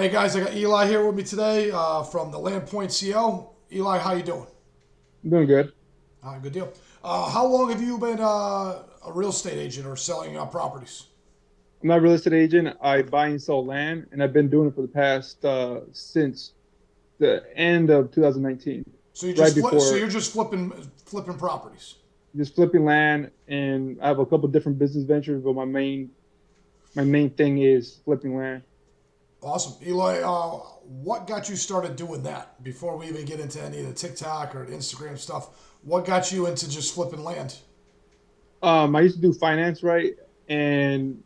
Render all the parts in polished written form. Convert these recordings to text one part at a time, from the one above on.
Hey guys, I got Eli here with me today from the Land Point CO. Eli, how you doing? I'm doing good. Good deal. How long have you been a real estate agent or selling properties? I'm not a real estate agent. I buy and sell land, and I've been doing it for the past since the end of 2019, So you right just so before you're just flipping properties. just flipping land. And I have a couple different business ventures, but my main thing is flipping land. Awesome, Eli. What got you started doing that? Before we even get into any of the TikTok or the Instagram stuff, what got you into just flipping land? I used to do finance, right, and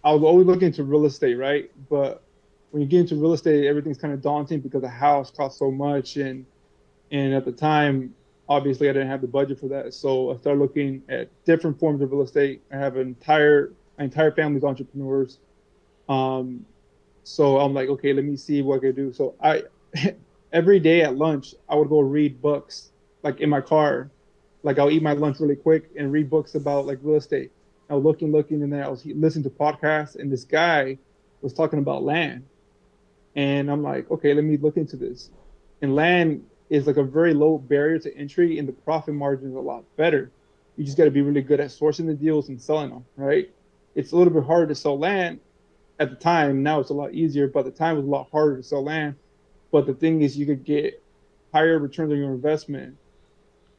I was always looking into real estate, right. But when you get into real estate, everything's kind of daunting because the house costs so much, and at the time, obviously, I didn't have the budget for that. So I started looking at different forms of real estate. I have my entire family's entrepreneurs. Um, so I'm like, okay, let me see what I can do. So I every day at lunch, I would go read books like in my car. Like I'll eat my lunch really quick and read books about like real estate. I was looking, and then I was listening to podcasts, and this guy was talking about land. And I'm like, okay, let me look into this. And land is like a very low barrier to entry, and the profit margin is a lot better. You just got to be really good at sourcing the deals and selling them, right? It's a little bit harder to sell land at the time. Now it's a lot easier, but at the time it was a lot harder to sell land. But the thing is, you could get higher returns on your investment,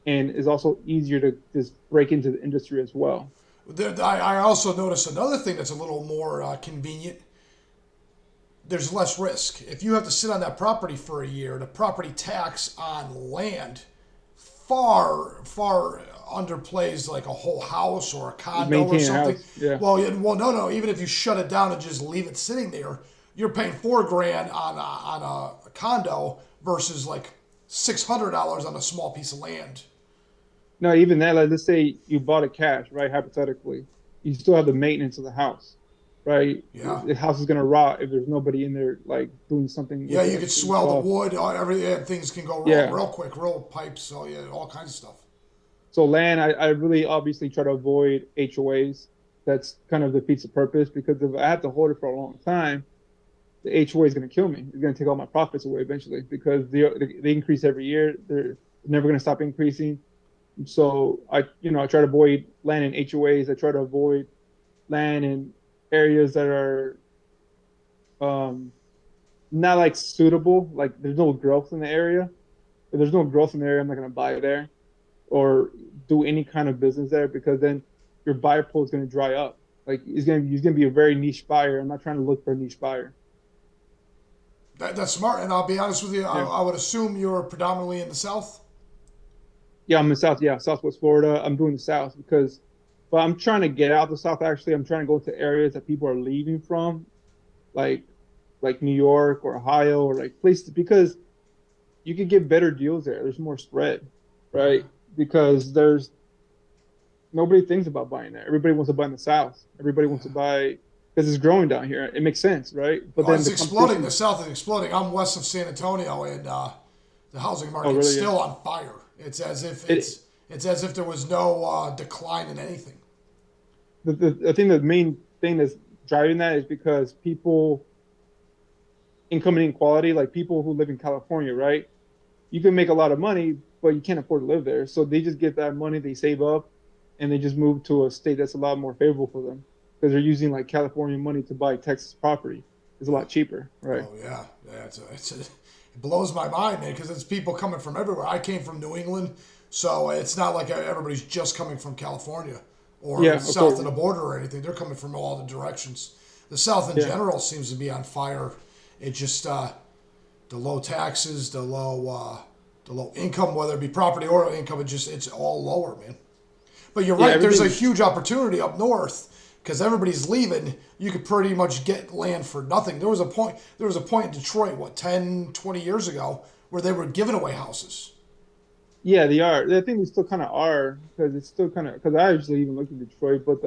and it's also easier to just break into the industry as well. I also noticed another thing that's a little more convenient. There's less risk. If you have to sit on that property for a year, the property tax on land far underplays like a whole house or a condo or Maintain a something. house, yeah. No. Even if you shut it down and just leave it sitting there, you're paying $4 grand on a condo versus like $600 on a small piece of land. No, even that, like let's say you bought it cash, right? Hypothetically, you still have the maintenance of the house, right? Yeah, The house is gonna rot if there's nobody in there like doing something yeah. with You it could and swell the stuff. wood. Everything things can go wrong Yeah. real quick. Real pipes. So yeah, all kinds of stuff. So land, I really obviously try to avoid HOAs. That's kind of defeats the purpose because if I have to hold it for a long time, the HOA is going to kill me. It's going to take all my profits away eventually because they increase every year. They're never going to stop increasing. So I try to avoid land in HOAs. I try to avoid land in areas that are um, not like suitable. Like there's no growth in the area. If there's no growth in the area, I'm not going to buy there or do any kind of business there because then your buyer pool is going to dry up. Like he's gonna be a very niche buyer. I'm not trying to look for a niche buyer. That's smart. And I'll be honest with you. Yeah, I would assume you're predominantly in the South. yeah. I'm in Southwest Florida. I'm doing the South but I'm trying to get out of the South. Actually, I'm trying to go to areas that people are leaving from, like like New York or Ohio or like places because you could get better deals there. There's more spread, right? Because there's nobody thinks about buying there. Everybody wants to buy in the South. Everybody wants to buy because it's growing down here. It makes sense, right? But Oh, then it's the exploding. competition The is, South is exploding. I'm west of San Antonio, and the housing oh, market's really? Yeah. still on fire. It's as if It, it's as if there was no decline in anything. I think the main thing that's driving that is because people income inequality, like people who live in California, right? You can make a lot of money, but you can't afford to live there. So they just get that money, they save up, and they just move to a state that's a lot more favorable for them because they're using like California money to buy Texas property. It's a lot cheaper, right? Oh yeah, yeah. It blows my mind, man, because it's people coming from everywhere. I came from New England, so it's not like everybody's just coming from California or Yeah, of south of course. the border or anything. They're coming from all the directions. The South in Yeah. general seems to be on fire. It just the low taxes, the low income, whether it be property or income, it's all lower, man. But you're Yeah, right. There's a everything. huge opportunity up north because everybody's leaving. You could pretty much get land for nothing. There was a point. There was a point in Detroit, what 10, 20 years ago, where they were giving away houses. Yeah, they are. I think they still kind of are because it's still kind of because I actually even looked at Detroit, but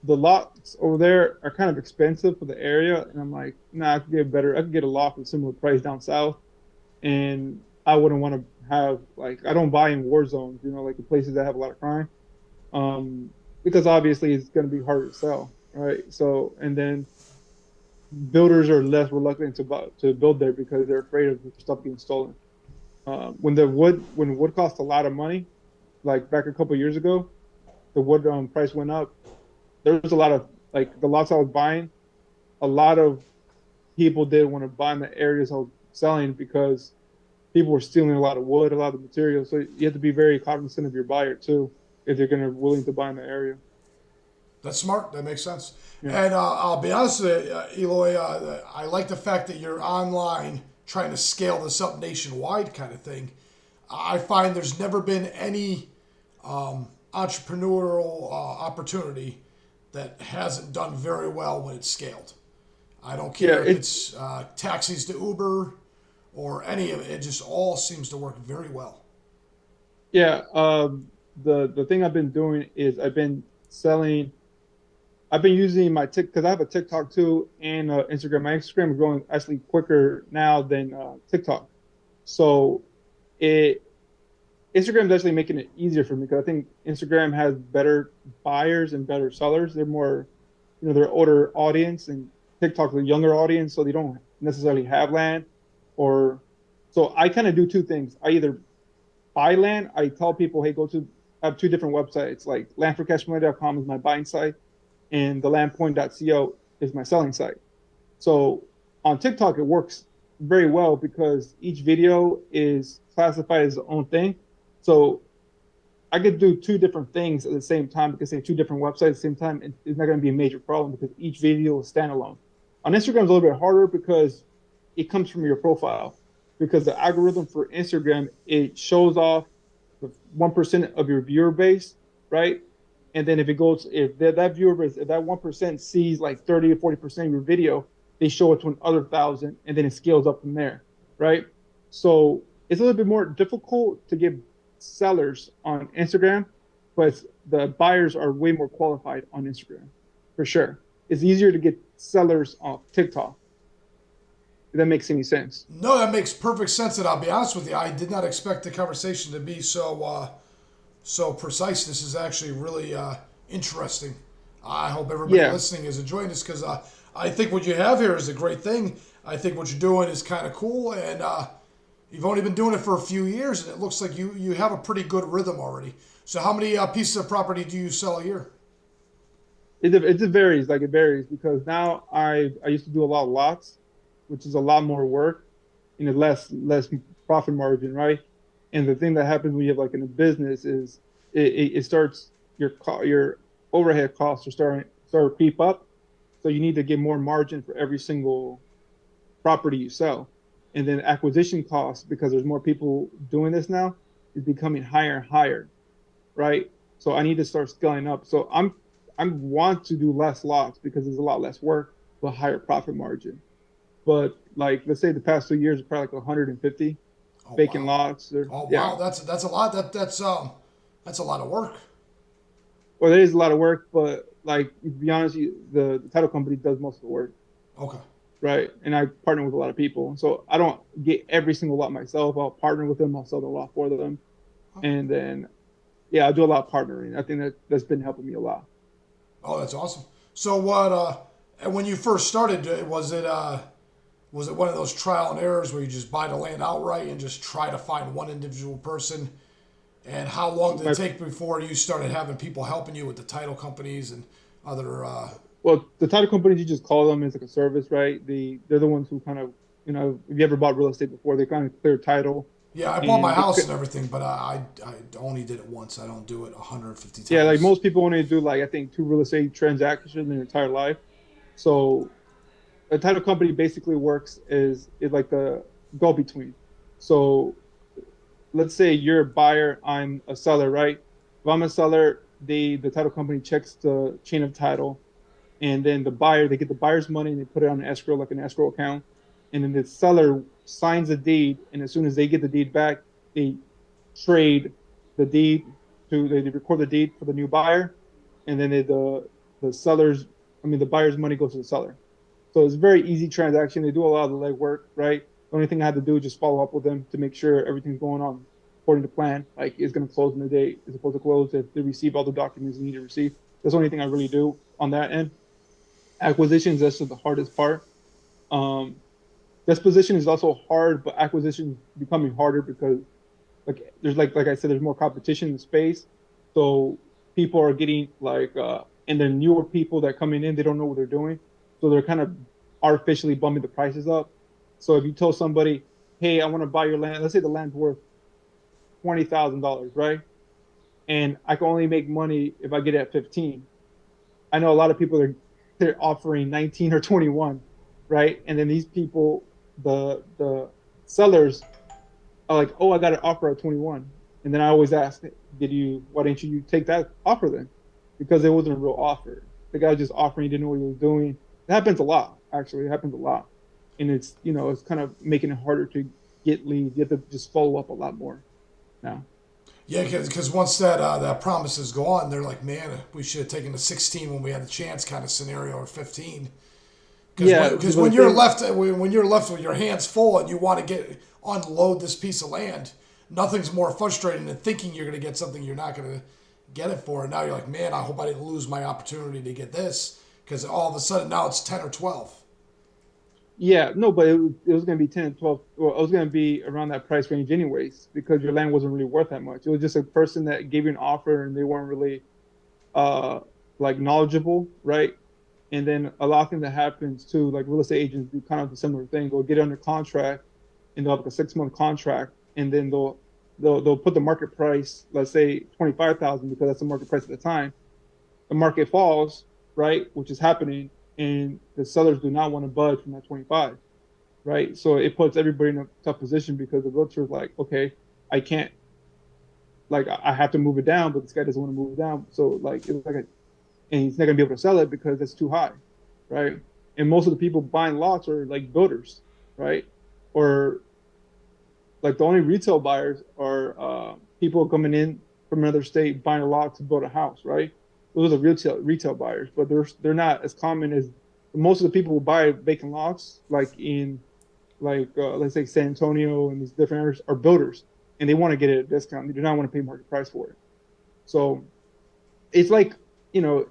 the lots over there are kind of expensive for the area, and I'm like, nah, I could get better. I could get a lot for a similar price down south, and I wouldn't want to have like I don't buy in war zones, like the places that have a lot of crime, um, because obviously it's going to be harder to sell, right? So, and then builders are less reluctant to build there because they're afraid of stuff getting stolen. When wood cost a lot of money, like back a couple of years ago, the wood price went up. There was a lot of like the lots I was buying. A lot of people did want to buy in the areas I was selling because people were stealing a lot of wood, a lot of materials. So you have to be very cognizant of your buyer too if they're going to willing to buy in the area. That's smart. That makes sense. Yeah. And I'll be honest with you, Eloy, I like the fact that you're online trying to scale this up nationwide kind of thing. I find there's never been any entrepreneurial opportunity that hasn't done very well when it's scaled. I don't Yeah. care if it's taxis to Uber or any of it. It just all seems to work very well. Yeah. The thing I've been doing is I've been selling. I've been using my Tik because I have a TikTok too and Instagram. My Instagram is growing actually quicker now than TikTok. So it Instagram is actually making it easier for me because I think Instagram has better buyers and better sellers. They're more, they're older audience, and TikTok is a younger audience, so they don't necessarily have land. Or so I kind of do two things. I either buy land. I tell people, hey, I have two different websites. Like landforcashmoney.com is my buying site, and thelandpoint.co is my selling site. So on TikTok, it works very well because each video is classified as its own thing. So I could do two different things at the same time because they have two different websites at the same time. And it's not going to be a major problem because each video is standalone. On Instagram, it's a little bit harder because it comes from your profile. Because the algorithm for Instagram, it shows off the 1% of your viewer base, right? And then if that viewer base, if that 1% sees like 30 or 40% of your video, they show it to another 1,000, and then it scales up from there, right? So it's a little bit more difficult to get sellers on Instagram, but the buyers are way more qualified on Instagram, for sure. It's easier to get sellers off TikTok. If that makes any sense. No, that makes perfect sense. And I'll be honest with you, I did not expect the conversation to be so precise. This is actually really interesting. I hope everybody Yeah, listening is enjoying this because I think what you have here is a great thing. I think what you're doing is kind of cool, and you've only been doing it for a few years, and it looks like you have a pretty good rhythm already. So, how many pieces of property do you sell a year? it just varies. Like it varies because now I used to do a lot of lots, which is a lot more work and a less profit margin, right? And the thing that happens when you have like in a business is it starts your overhead costs are start to creep up, so you need to get more margin for every single property you sell, and then acquisition costs because there's more people doing this now is becoming higher and higher, right? So I need to start scaling up. So I want to do less lots because there's a lot less work but higher profit margin. But like let's say the past 2 years are probably like 150 Oh vacant wow! lots. Or, Oh yeah, wow! That's a lot. That's a lot of work. well, there is a lot of work, but like to be honest, the title company does most of the work, Okay. right? And I partner with a lot of people, so I don't get every single lot myself. I'll partner with them. I'll sell the lot for them, and then yeah, I do a lot of partnering. I think that's been helping me a lot. Oh, that's awesome. So what? And when you first started, was it one of those trial and errors where you just buy the land outright and just try to find one individual person? And how long did it My take before you started having people helping you with the title companies and other? Well, the title companies you just call them is like a service, right? They're the ones who kind of if you ever bought real estate before, they kind of clear title Yeah, I bought my and they house and everything, but I only did it once. I don't do it 150 yeah, like times. most people only do like I think two real estate transactions in their entire life. So a title company basically works is like the go between. So let's say you're a buyer, I'm a seller, right? If I'm a seller, the title company checks the chain of title, and then the buyer they get the buyer's money and they put it on an escrow like an escrow account, and then the seller signs a deed, and as soon as they get the deed back, they trade the deed they record the deed for the new buyer, and then the seller's the buyer's money goes to the seller. So it's a very easy transaction. They do a lot of the legwork, right? The only thing I had to do is just follow up with them to make sure everything's going on according to plan. Like it's going to close in the date it's supposed to close. If they receive all the documents they need to receive, that's the only thing I really do on that end. Acquisitions, that's just the hardest part Um, Disposition is also hard, but acquisition is becoming harder because there's like I said, there's more competition in the space. So people are getting and then newer people that coming in, they don't know what they're doing. So they're kind of artificially bumping the prices up. So if you tell somebody, hey, I want to buy your land, let's say the land's worth $20,000, right? And I can only make money if I get it at 15. I know a lot of people they're offering 19 or 21, right? And then these people, the sellers are like, oh, I got an offer at 21. And then I always ask, why didn't you take that offer then? Because it wasn't a real offer. The guy was just offering, he didn't know what he was doing. It happens a lot, actually. It happens a lot. And it's kind of making it harder to get leads. You have to just follow up a lot more now. Yeah, because once that promise is gone, they're like, man, we should have taken the 16 when we had the chance, kind of scenario, or 15. Yeah, Because when you're left with your hands full and you want to unload this piece of land, nothing's more frustrating than thinking you're going to get something you're not going to get it for. And now you're like, man, I hope I didn't lose my opportunity to get this, because all of a sudden now it's 10 or 12. yeah, no, but it was going to be 10 and 12. Well, it was going to be around that price range anyways, because your land wasn't really worth that much. It was just a person that gave you an offer and they weren't really uh knowledgeable, right? And then a lot of things that happens too, like real estate agents do kind of the similar thing. They'll get under contract and they'll have like a 6 month contract, and then they'll put the market price, let's say 25,000, because that's the market price at the time. The market falls, right, which is happening, and the sellers do not want to budge from that 25, right? So it puts everybody in a tough position because the realtor is like, okay, I can't, like, I have to move it down, but this guy doesn't want to move it down. So like it's like and he's not gonna be able to sell it because it's too high, right? And most of the people buying lots are like builders, right? Or like the only retail buyers are people coming in from another state buying a lot to build a house, right? Those are the retail buyers, but they're not as common as most of the people who buy vacant lots, like in let's say San Antonio and these different areas, are builders, and they want to get it at a discount. They do not want to pay market price for it. So it's like, you know,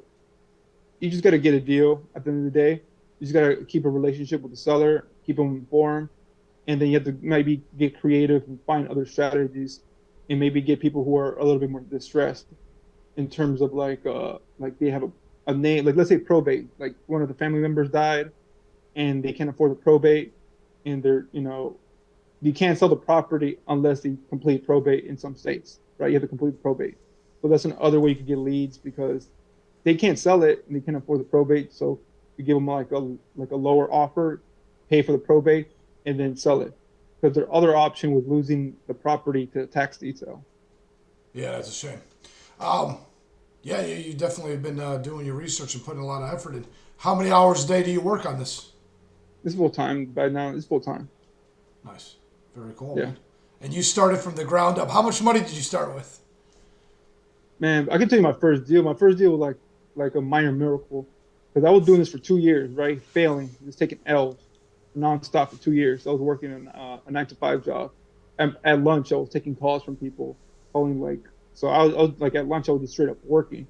you just got to get a deal at the end of the day. You just got to keep a relationship with the seller, keep them informed, and then you have to maybe get creative and find other strategies, and maybe get people who are a little bit more distressed in terms of like they have a name, like let's say probate, like one of the family members died and they can't afford the probate, and you can't sell the property unless they complete probate in some states, right? You have to complete the probate. So that's another way you can get leads, because they can't sell it and they can't afford the probate. So you give them like a lower offer, pay for the probate, and then sell it. Because their other option was losing the property to tax detail. Yeah, that's a shame. Um, yeah, you definitely have been doing your research and putting a lot of effort in. How many hours a day do you work on this? This is full time by now. It's full time. Nice. Very cool, Yeah. man. And you started from the ground up. How much money did you start with? Man, I can tell you my first deal. My first deal was like a minor miracle, because I was doing this for 2 years, right? Failing, just taking L's nonstop for 2 years. I was working in a 9 to 5 job. At lunch, I was taking calls from people, calling so I was like at lunch, I was just straight up working,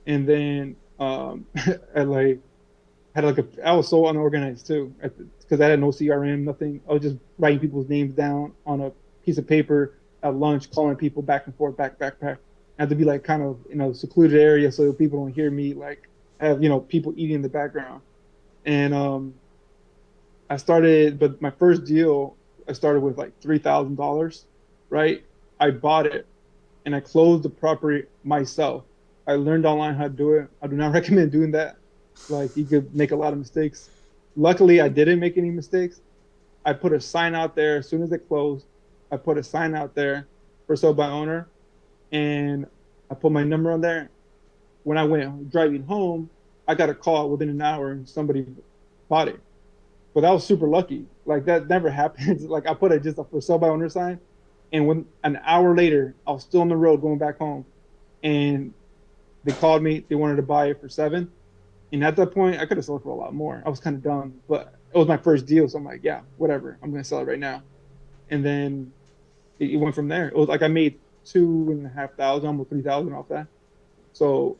and then at I was so unorganized too, because I had no CRM, nothing. I was just writing people's names down on a piece of paper at lunch, calling people back and forth, back. I had to be like kind of in a secluded area so people don't hear me, like have people eating in the background. And but my first deal, I started with like $3,000, right? I bought it and I closed the property myself. I learned online how to do it. I do not recommend doing that. Like, you could make a lot of mistakes. Luckily, I didn't make any mistakes. I put a sign out there as soon as it closed. I put a sign out there for sale by owner, and I put my number on there. When I went driving home, I got a call within an hour and somebody bought it. But that was super lucky. Like, that never happens. Like, I put just a for sale by owner sign, and when an hour later, I was still on the road going back home, and they called me. They wanted to buy it for 7. And at that point, I could have sold for a lot more. I was kind of dumb, but it was my first deal. So I'm like, yeah, whatever. I'm going to sell it right now. And then it went from there. It was like I made 2,500, almost 3,000 off that. So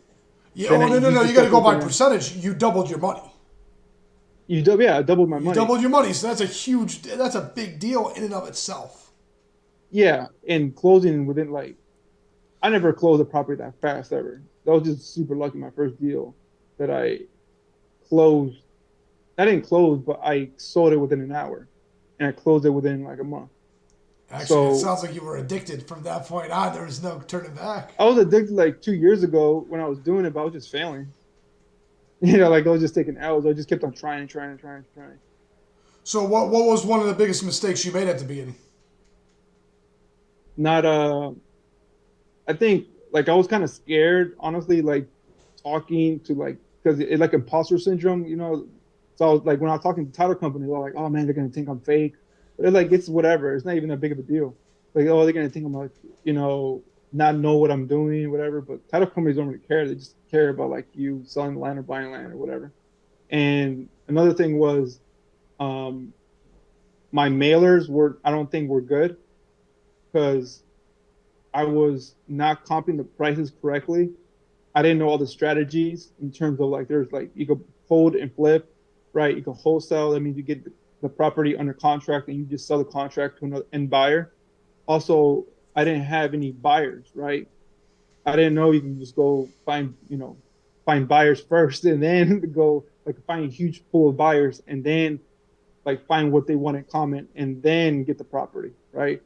Yeah, no. You got to go by percentage. You doubled your money. Yeah, I doubled my You money. doubled your money, so that's a big deal in and of itself. Yeah, and closing within like I never closed a property that fast ever. That was just super lucky. My first deal that I closed, I didn't close, but I sold it within an hour, and I closed it within like a month. Actually, it So sounds like you were addicted from that point on. There was no turning back. I was addicted like 2 years ago when I was doing it, but I was just failing. Like I was just taking L's. I just kept on trying, trying, trying, trying. So what was one of the biggest mistakes you made at the beginning? Not I think like I was kind of scared, honestly, like talking to like because it like imposter syndrome. So I was like when I was talking to title companies, they're like, oh man, they're gonna think I'm fake. But it's like it's whatever. It's not even that big of a deal. Like, oh, they're gonna think I'm like, not know what I'm doing, whatever. But title companies don't really care. They just care about like you selling land or buying land or whatever. And another thing was um my mailers were I don't think were good because I was not comping the prices correctly. I didn't know all the strategies in terms of like there's like you could hold and flip, right? You can wholesale. That means you get the property under contract and you just sell the contract to another end buyer. Also, I didn't have any buyers, right? I didn't know you can just go find buyers first and then go like find a huge pool of buyers and then like find what they want in common and then get the property, right?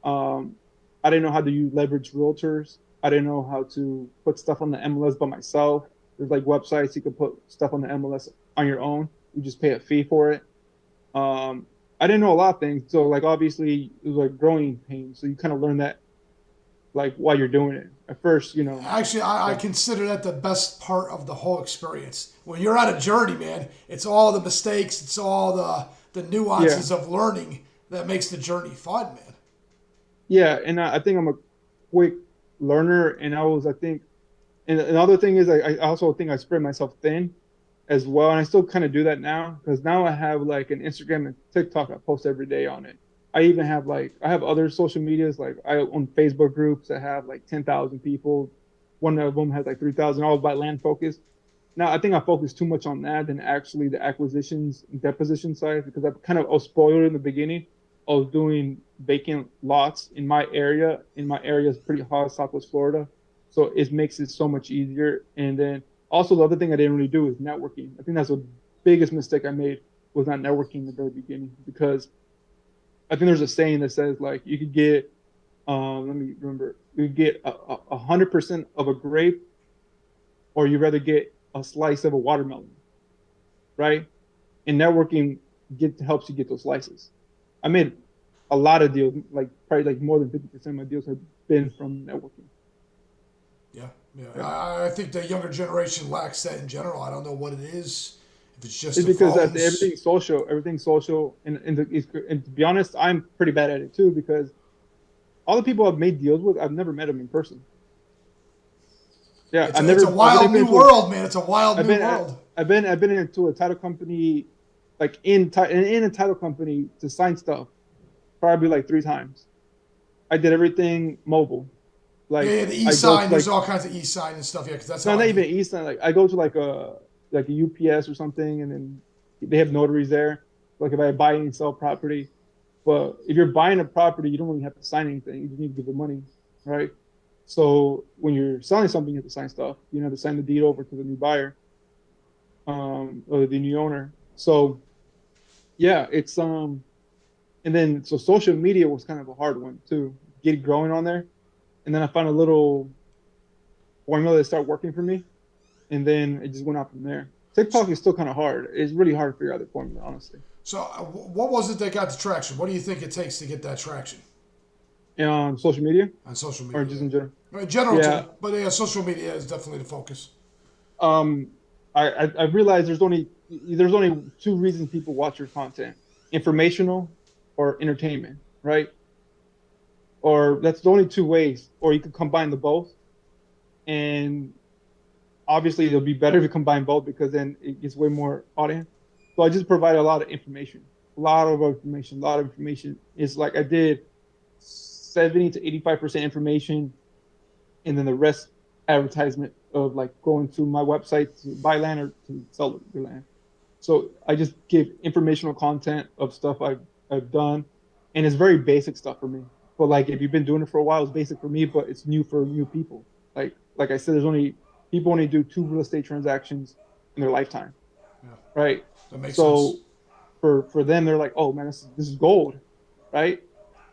Um, I didn't know how to use leverage realtors. I didn't know how to put stuff on the MLS by myself. There's like websites you can put stuff on the MLS on your own. You just pay a fee for it. I didn't know a lot of things. So like obviously it was like growing pain. So you kind of learn that like while you're doing it. At first, Actually, I like consider that the best part of the whole experience. When you're on a journey, man, it's all the mistakes, it's all the yeah, nuances of learning that makes the journey fun, man. yeah. And I think I'm a quick learner, and I think, and another thing is I also think I spread myself thin as well. And I still kind of do that now because now I have like an Instagram and TikTok I post every day on it. I even have like I have other social medias like I own Facebook groups that have like 10,000 people. One of them has like 3,000, all by land focus. Now I think I focus too much on that than actually the acquisitions and deposition side because I was spoiled in the beginning. I was doing vacant lots in my area. In my area is pretty hot, Southwest Florida, so it makes it so much easier. And then also the other thing I didn't really do is networking. I think that's the biggest mistake I made was not networking in the very beginning because I think there's a saying that says like you could get let me remember you could get 100% of a grape or you rather get a slice of a watermelon, right? And networking helps you get those slices. I made a lot of deals, like probably like more than 50% of my deals have been from networking. Yeah, yeah. Yeah. I think the younger generation lacks that in general. I don't know what it is. If it's just It's the because that phones. everything's social, and to be honest, I'm pretty bad at it too because all the people I've made deals with, I've never met them in person. Yeah, It's a I've never wild been new to a, world, man. It's a wild I've new been, world. I've been into a title company, like in a title company to sign stuff, probably like 3 times. I did everything mobile. Yeah, Like yeah. The I go e-sign. to There's like all kinds of e-sign and stuff. Yeah, because that's no, how I not do. even Eastern. Like I go to like a UPS or something, and then they have notaries there. Like if I buy and sell property, but if you're buying a property, you don't really have to sign anything. You just need to give the money, right? So when you're selling something, you have to sign stuff. You have to sign the deed over to the new buyer, or the new owner. So yeah, it's and then so social media was kind of a hard one too, get it growing on there. And then I found a little formula that started working for me, and then it just went out from there. TikTok is still kind of hard. It's really hard to figure out the formula, honestly. So, what was it that got the traction? What do you think it takes to get that traction And on social media on social or media? just in general. In general, Yeah. too. But yeah, social media is definitely the focus. Um, I realized there's only two reasons people watch your content: informational or entertainment, right? Or that's the only two ways. Or you could combine the both, and obviously it'll be better if you combine both because then it gets way more audience. So I just provide a lot of information, a lot of information, a lot of information. It's like I did 70 to 85% information, and then the rest advertisement of like going to my website to buy land or to sell your land. So I just give informational content of stuff I've done, and it's very basic stuff for me. But like if you've been doing it for a while, it's basic for me, but it's new for new people. Like I said, there's only people only do 2 real estate transactions in their lifetime, Yeah, right? that makes sense. So for them, they're like, oh man, this is gold, right?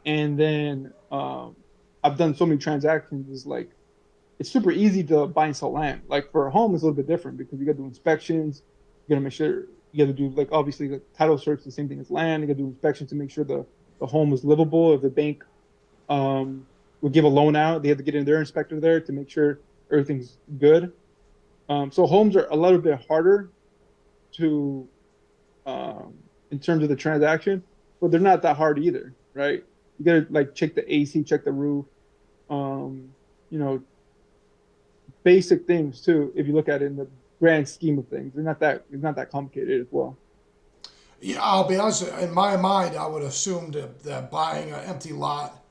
And then I've done so many transactions. It's like it's super easy to buy and sell land. Like for a home, it's a little bit different because you got to do inspections. You got to make sure you got to do like obviously the title search, the same thing as land. You got to do inspections to make sure the home is livable. If the bank would give a loan out, they have to get in their inspector there to make sure everything's good. So homes are a little bit harder to in terms of the transaction, but they're not that hard either, right? You got to like check the AC, check the roof, you know, basic things too. If you look at it in the grand scheme of things, it's not that complicated as well. Yeah, I'll be honest. In my mind, I would assume that buying an empty lot,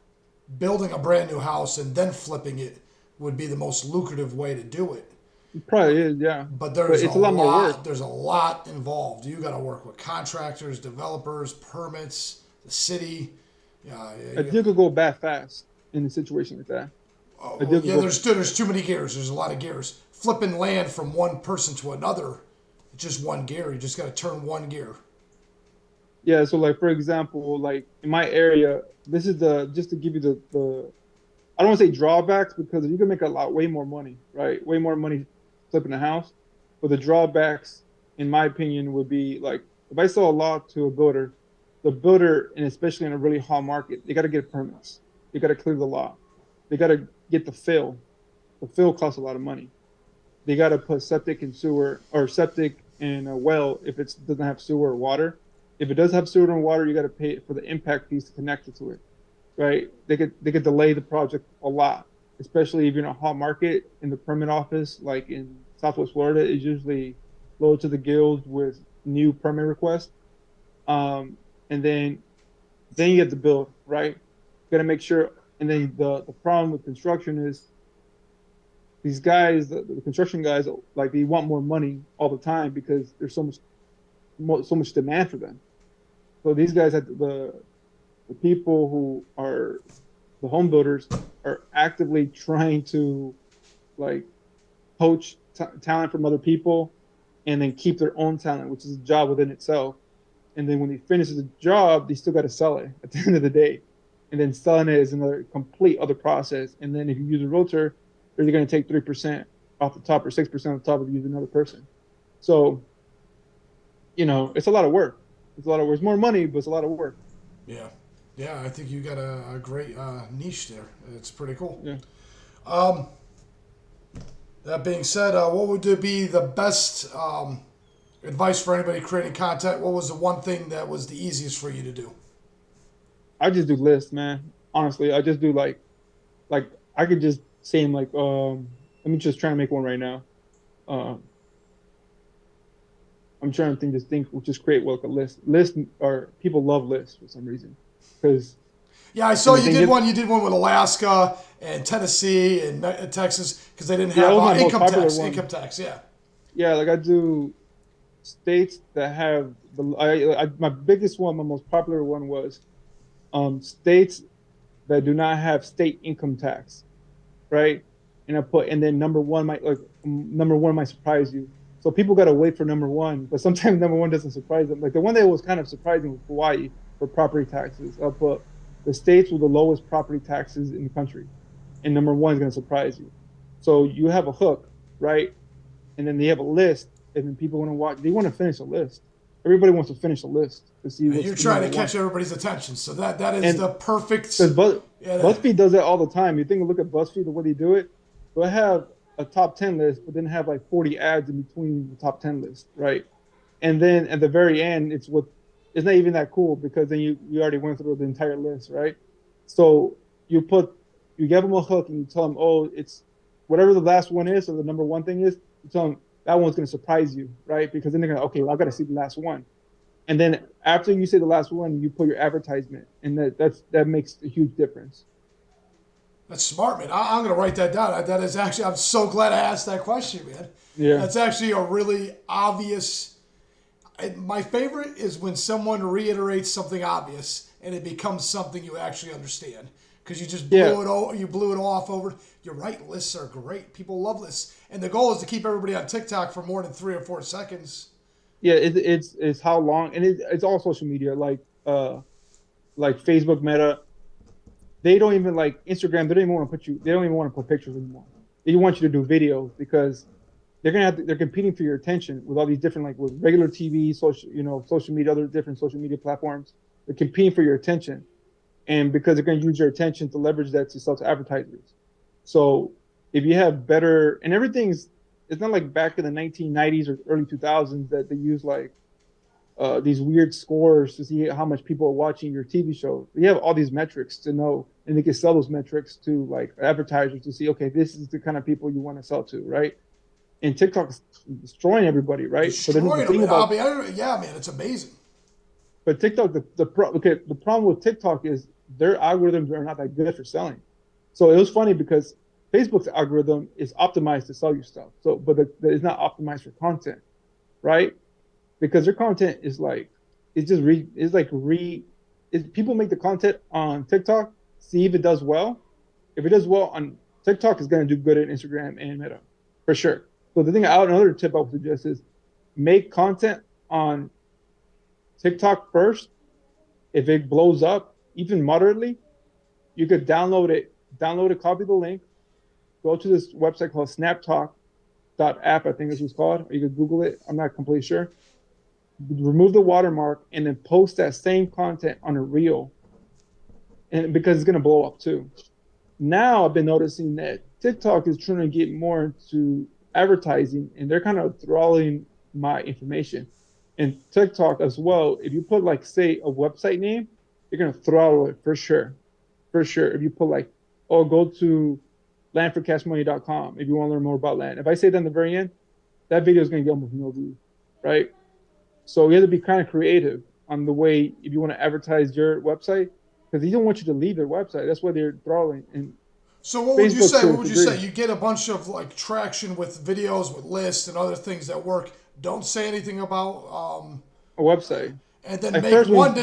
building a brand new house, and then flipping it would be the most lucrative way to do it. It probably is, yeah, But but there's a it's a lot more work. lot. There's a lot involved. You got to work with contractors, developers, permits, the city. Yeah, A deal could go bad fast in a situation like that. A well, deal could yeah. go, There's too many gears. There's a lot of gears. Flipping land from one person to another, it's just one gear. You just got to turn one gear. yeah. So like for example, like in my area, this is the just to give you the I don't want to say drawbacks because you can make a lot way more money, right? Way more money flipping a house. But the drawbacks, in my opinion, would be like if I sell a lot to a builder, the builder, and especially in a really hot market, they got to get permits. They got to clear the lot. They got to get the fill. The fill costs a lot of money. They got to put septic and sewer or septic and a well if it doesn't have sewer or water. If it does have sewer and water, you got to pay for the impact fees to connect it to it, right? They could delay the project a lot, especially if you're in a hot market in the permit office, like in Southwest Florida, is usually low to the gills with new permit requests. And then you have to build, right? You got to make sure. And then the problem with construction is these guys, the construction guys, like they want more money all the time because there's so much demand for them. So these guys have the people who are the home builders are actively trying to like poach talent from other people and then keep their own talent, which is a job within itself. And then when he finishes the job, they still got to sell it at the end of the day. And then selling it is another complete other process. And then if you use a realtor, they're going to take 3% off the top or 6% off the top if you use another person. So, it's a lot of work. It's a lot of work. It's more money, but it's a lot of work. Yeah, yeah. I think you got a great niche there. It's pretty cool. Yeah. That being said, what would be the best advice for anybody creating content? What was the one thing that was the easiest for you to do? I just do lists, man. Honestly, I just do like I could just say like, let me just try to make one right now. I'm trying to just create like a list. List or people love lists for some reason because Yeah, I saw you did one. You did one with Alaska and Tennessee and Texas because they didn't have that was my most income popular tax. one. Income tax, yeah. Yeah, like I do states that have my biggest one, my most popular one was states that do not have state income tax, right? And then number one might surprise you. So people gotta wait for number one, but sometimes number one doesn't surprise them. Like the one that was kind of surprising was Hawaii for property taxes. But the states with the lowest property taxes in the country, and number one is gonna surprise you. So you have a hook, right? And then they have a list, and then people want to watch. They want to finish a list. Everybody wants to finish a list to see. And you're trying to catch everybody's attention, so that is the perfect. Because Yeah, BuzzFeed does that all the time. You think, look at BuzzFeed, the way they do it. They'll have a top 10 list, but then have like 40 ads in between the top 10 list, right? And then at the very end, it's not even that cool because then you already went through the entire list, right? So you give them a hook and you tell them, oh, it's whatever the last one is or the number one thing is. You tell them that one's going to surprise you, right? Because then they're going to, okay, well, I got to see the last one. And then after you say the last one, you put your advertisement, and that makes a huge difference. That's smart, man. I'm going to write that down. That is actually, I'm so glad I asked that question, man. Yeah. That's actually a really obvious. My favorite is when someone reiterates something obvious and it becomes something you actually understand. Because you just blew it off over. You're right. Lists are great. People love lists, and the goal is to keep everybody on TikTok for more than 3 or 4 seconds. Yeah, it's how long, and it's all social media like Facebook, Meta. They don't even like Instagram. They don't even want to put you. They don't even want to put pictures anymore. They want you to do videos because they're competing for your attention with all these different like with regular TV, social media, other different social media platforms. They're competing for your attention, and because they're going to use your attention to leverage that to sell to advertisers. So if you have better and it's not like back in the 1990s or early 2000s that they use like these weird scores to see how much people are watching your TV show. You have all these metrics to know, and they can sell those metrics to like advertisers to see, okay, this is the kind of people you want to sell to, right? And TikTok is destroying everybody, right? Destroying them. Yeah, man, it's amazing. But TikTok, the problem with TikTok is their algorithms are not that good for selling. So it was funny because Facebook's algorithm is optimized to sell you stuff. So, but it's not optimized for content, right? Because their content is like, people make the content on TikTok, see if it does well. If it does well on TikTok, it's going to do good in Instagram and Meta, for sure. So another tip I would suggest is make content on TikTok first. If it blows up, even moderately, you could download it, copy the link, go to this website called snaptalk.app, I think this was called, or you could Google it. I'm not completely sure. Remove the watermark and then post that same content on a reel, and because it's going to blow up too. Now I've been noticing that TikTok is trying to get more into advertising, and they're kind of thralling my information. And TikTok as well, if you put like, say, a website name, you're going to throttle it for sure. For sure. If you put like, oh, go to landforcashmoney.com if you want to learn more about land. If I say that in the very end, that video is going to get almost no views, right? So you have to be kind of creative on the way if you want to advertise your website, because they don't want you to leave their website. That's why they're throttling. And so what would you say? What would you say? You get a bunch of like traction with videos, with lists, and other things that work. Don't say anything about a website. And then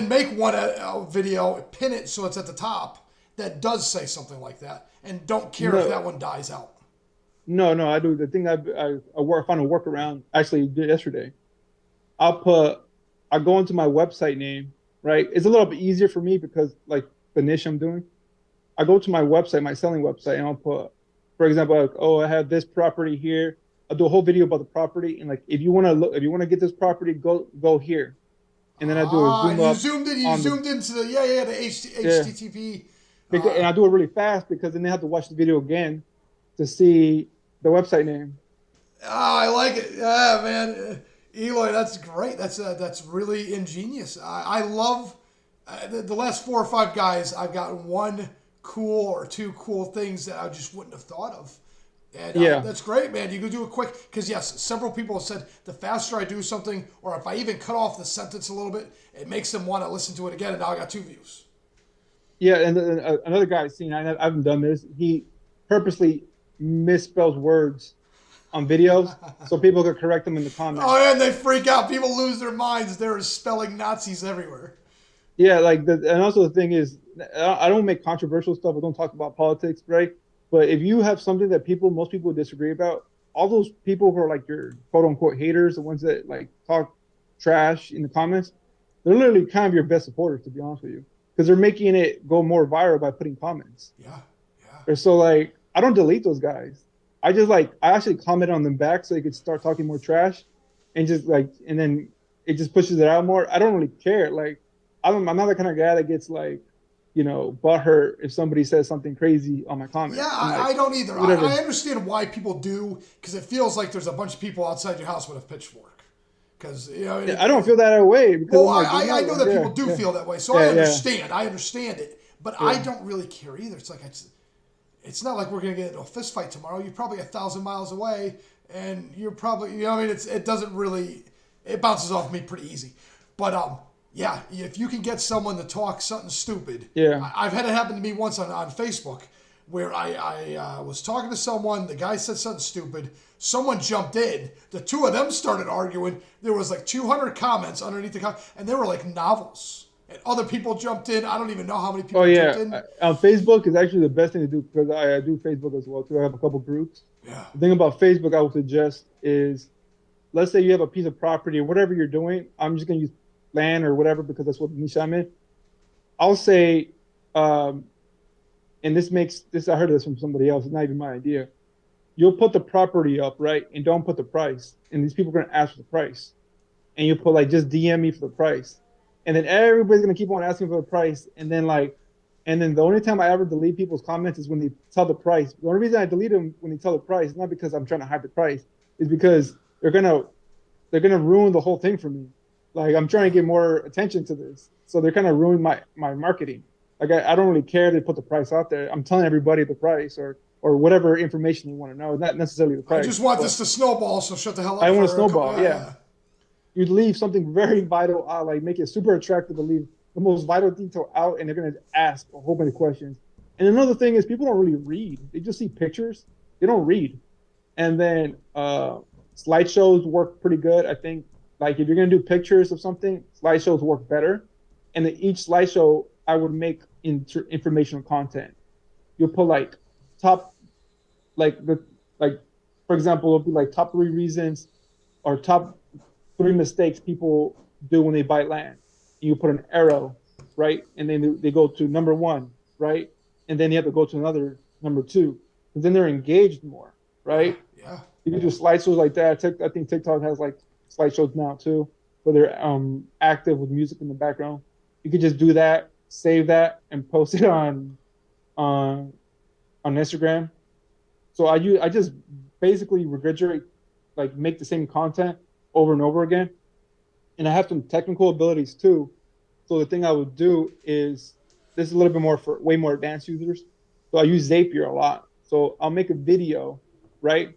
make one video, pin it so it's at the top that does say something like that, and don't care if that one dies out. No, I do. The thing I found a workaround actually did yesterday. I go into my website name, right? It's a little bit easier for me because like the niche I'm doing. I go to my website, my selling website, and I'll put, for example, like, oh, I have this property here. I'll do a whole video about the property, and like if you want to get this property, go here, and then I do a zoom up. You zoomed into the HTTP. And I do it really fast because then they have to watch the video again to see the website name. Oh, I like it. Yeah, man. Eloy, that's great. That's really ingenious. I love the last 4 or 5 guys. I've got one cool or 2 cool things that I just wouldn't have thought of. And that's great, man. You can do it quick. Because, yes, several people have said the faster I do something, or if I even cut off the sentence a little bit, it makes them want to listen to it again. And now I got 2 views. Yeah, and another guy I've seen, I haven't done this, he purposely misspells words on videos so people could correct them in the comments. Oh, yeah, and they freak out. People lose their minds. There is spelling Nazis everywhere. Yeah, and also the thing is, I don't make controversial stuff. I don't talk about politics, right? But if you have something that most people disagree about, all those people who are like your quote unquote haters, the ones that like talk trash in the comments, they're literally kind of your best supporters, to be honest with you. Because they're making it go more viral by putting comments. Yeah. Or so like, I don't delete those guys. I actually comment on them back so they could start talking more trash, and then it just pushes it out more. I don't really care. Like, I'm not the kind of guy that gets like, butthurt if somebody says something crazy on my comments. Yeah, I don't either. I understand why people do, because it feels like there's a bunch of people outside your house with a pitchfork. Because I don't feel that way. Because I know that people do feel that way, so I understand. I understand it, but I don't really care either. It's like it's not like we're gonna get into a fist fight tomorrow. You're probably 1,000 miles away, and you're probably it doesn't really, it bounces off me pretty easy. But if you can get someone to talk something stupid, I've had it happen to me once on Facebook. where I was talking to someone. The guy said something stupid. Someone jumped in. The two of them started arguing. There was like 200 comments underneath the comment, and they were like novels. And other people jumped in. I don't even know how many Oh people jumped yeah, in. Facebook is actually the best thing to do because I do Facebook as well too. I have a couple groups. Yeah. The thing about Facebook I would suggest is, let's say you have a piece of property or whatever you're doing. I'm just gonna use land or whatever because that's what niche I'm in. I'll say, and this I heard this from somebody else. It's not even my idea. You'll put the property up, right, and don't put the price. And these people are gonna ask for the price, and you put like just DM me for the price, and then everybody's gonna keep on asking for the price, and then the only time I ever delete people's comments is when they tell the price. The only reason I delete them when they tell the price is not because I'm trying to hide the price, is because they're gonna ruin the whole thing for me. Like I'm trying to get more attention to this, so they're kind of ruining my marketing. Like I don't really care to put the price out there. I'm telling everybody the price or whatever information you want to know, not necessarily the I price. just want this to snowball, so shut the hell up. I want for to snowball, yeah. yeah. You'd leave something very vital out, like make it super attractive to leave the most vital detail out, and they're gonna ask a whole bunch of questions. And another thing is people don't really read; they just see pictures. They don't read. And then slideshows work pretty good. I think like if you're gonna do pictures of something, slideshows work better. And then each slideshow I would make informational content. You'll put like top, like for example, it'll be like top 3 reasons or top 3 mistakes people do when they buy land. You put an arrow, right? And then they go to number 1, right? And then you have to go to another number 2. Because then they're engaged more, right? Yeah. You can do slideshows like that. I think TikTok has like slideshows now too, where they're active with music in the background. You could just do that, save that, and post it on Instagram. So I just basically regurgitate, like make the same content over and over again. And I have some technical abilities too. So the thing I would do is, this is a little bit more for way more advanced users. So I use Zapier a lot. So I'll make a video, right?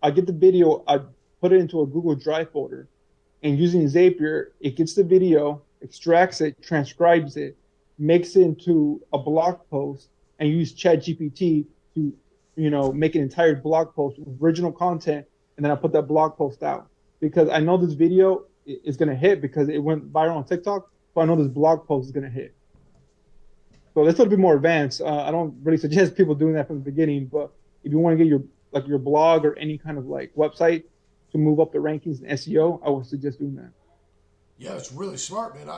I get the video, I put it into a Google Drive folder, and using Zapier, it gets the video, extracts it, transcribes it, makes it into a blog post, and use ChatGPT to, make an entire blog post with original content, and then I put that blog post out because I know this video is going to hit because it went viral on TikTok, so I know this blog post is going to hit. So that's a little bit more advanced. I don't really suggest people doing that from the beginning, but if you want to get your blog or any kind of like website to move up the rankings in SEO, I would suggest doing that. Yeah, it's really smart, man.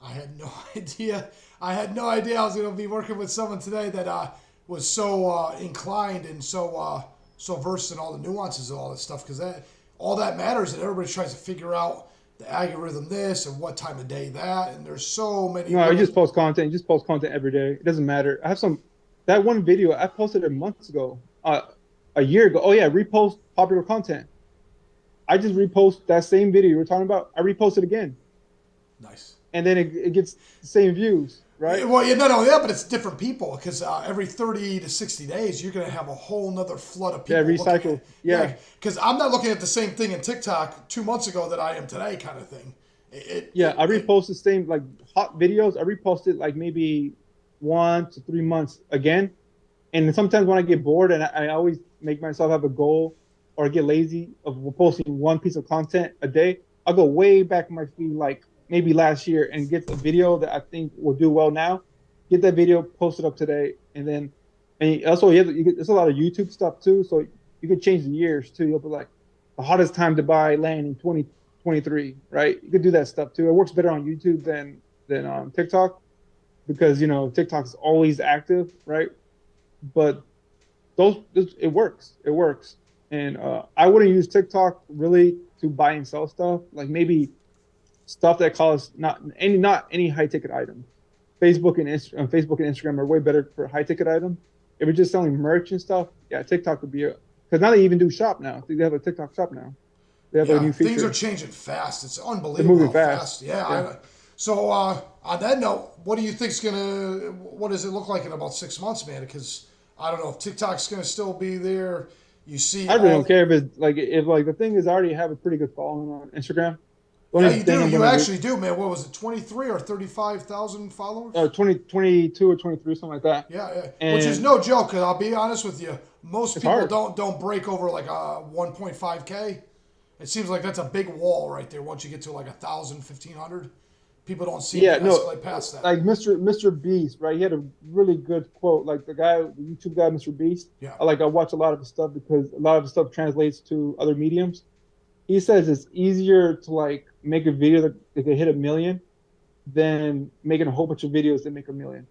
I had no idea. I had no idea I was going to be working with someone today that was so inclined and so versed in all the nuances of all this stuff, because all that matters, and everybody tries to figure out the algorithm this and what time of day that, and there's so many. No, I just post content. You just post content every day. It doesn't matter. I have that one video I posted it months ago, a year ago. Oh yeah, repost popular content. I just repost that same video you were talking about. I repost it again. Nice. And then it gets the same views, right? Well, yeah, not only that, but it's different people, because every 30 to 60 days, you're going to have a whole nother flood of people. Yeah, recycle. Yeah. Because I'm not looking at the same thing in TikTok 2 months ago that I am today, kind of thing. I repost the same, like hot videos. I repost it like maybe 1 to 3 months again. And sometimes when I get bored, and I always make myself have a goal or get lazy of posting one piece of content a day, I'll go way back in my feed, like maybe last year, and get a video that I think will do well now. Get that video, post it up today, and also there's a lot of YouTube stuff too, so you can change the years too. You'll be like the hottest time to buy land in 2023, right? You could do that stuff too. It works better on YouTube than on TikTok because TikTok is always active, right? But it works. It works, and I wouldn't use TikTok really to buy and sell stuff. Like maybe stuff that costs not any high ticket item. Facebook and Instagram are way better for high ticket items. If you're just selling merch and stuff, yeah, TikTok would be because now they even do shop now. They have a TikTok shop now. They have a new feature. Things are changing fast. It's unbelievable. They're moving how fast. Yeah. So on that note, what do you think's what does it look like in about 6 months, man? Because I don't know if TikTok's gonna still be there. You see, I really don't care if the thing is I already have a pretty good following on Instagram. The Yeah, only you thing do. I'm You gonna actually do, man. What was it, 23 or 35,000 followers? 22 or 23, something like that. Yeah, yeah. Which is And no joke. Cause I'll be honest with you, most it's people hard. don't break over like a 1.5K. It seems like that's a big wall right there. Once you get to like 1,000, 1,500, people don't seem to Yeah, no, escalate past that. like Mr. Beast, right? He had a really good quote. Like the YouTube guy, Mr. Beast. Yeah, I watch a lot of his stuff because a lot of his stuff translates to other mediums. He says it's easier to like make a video that could hit 1 million than making a whole bunch of videos that make 1 million.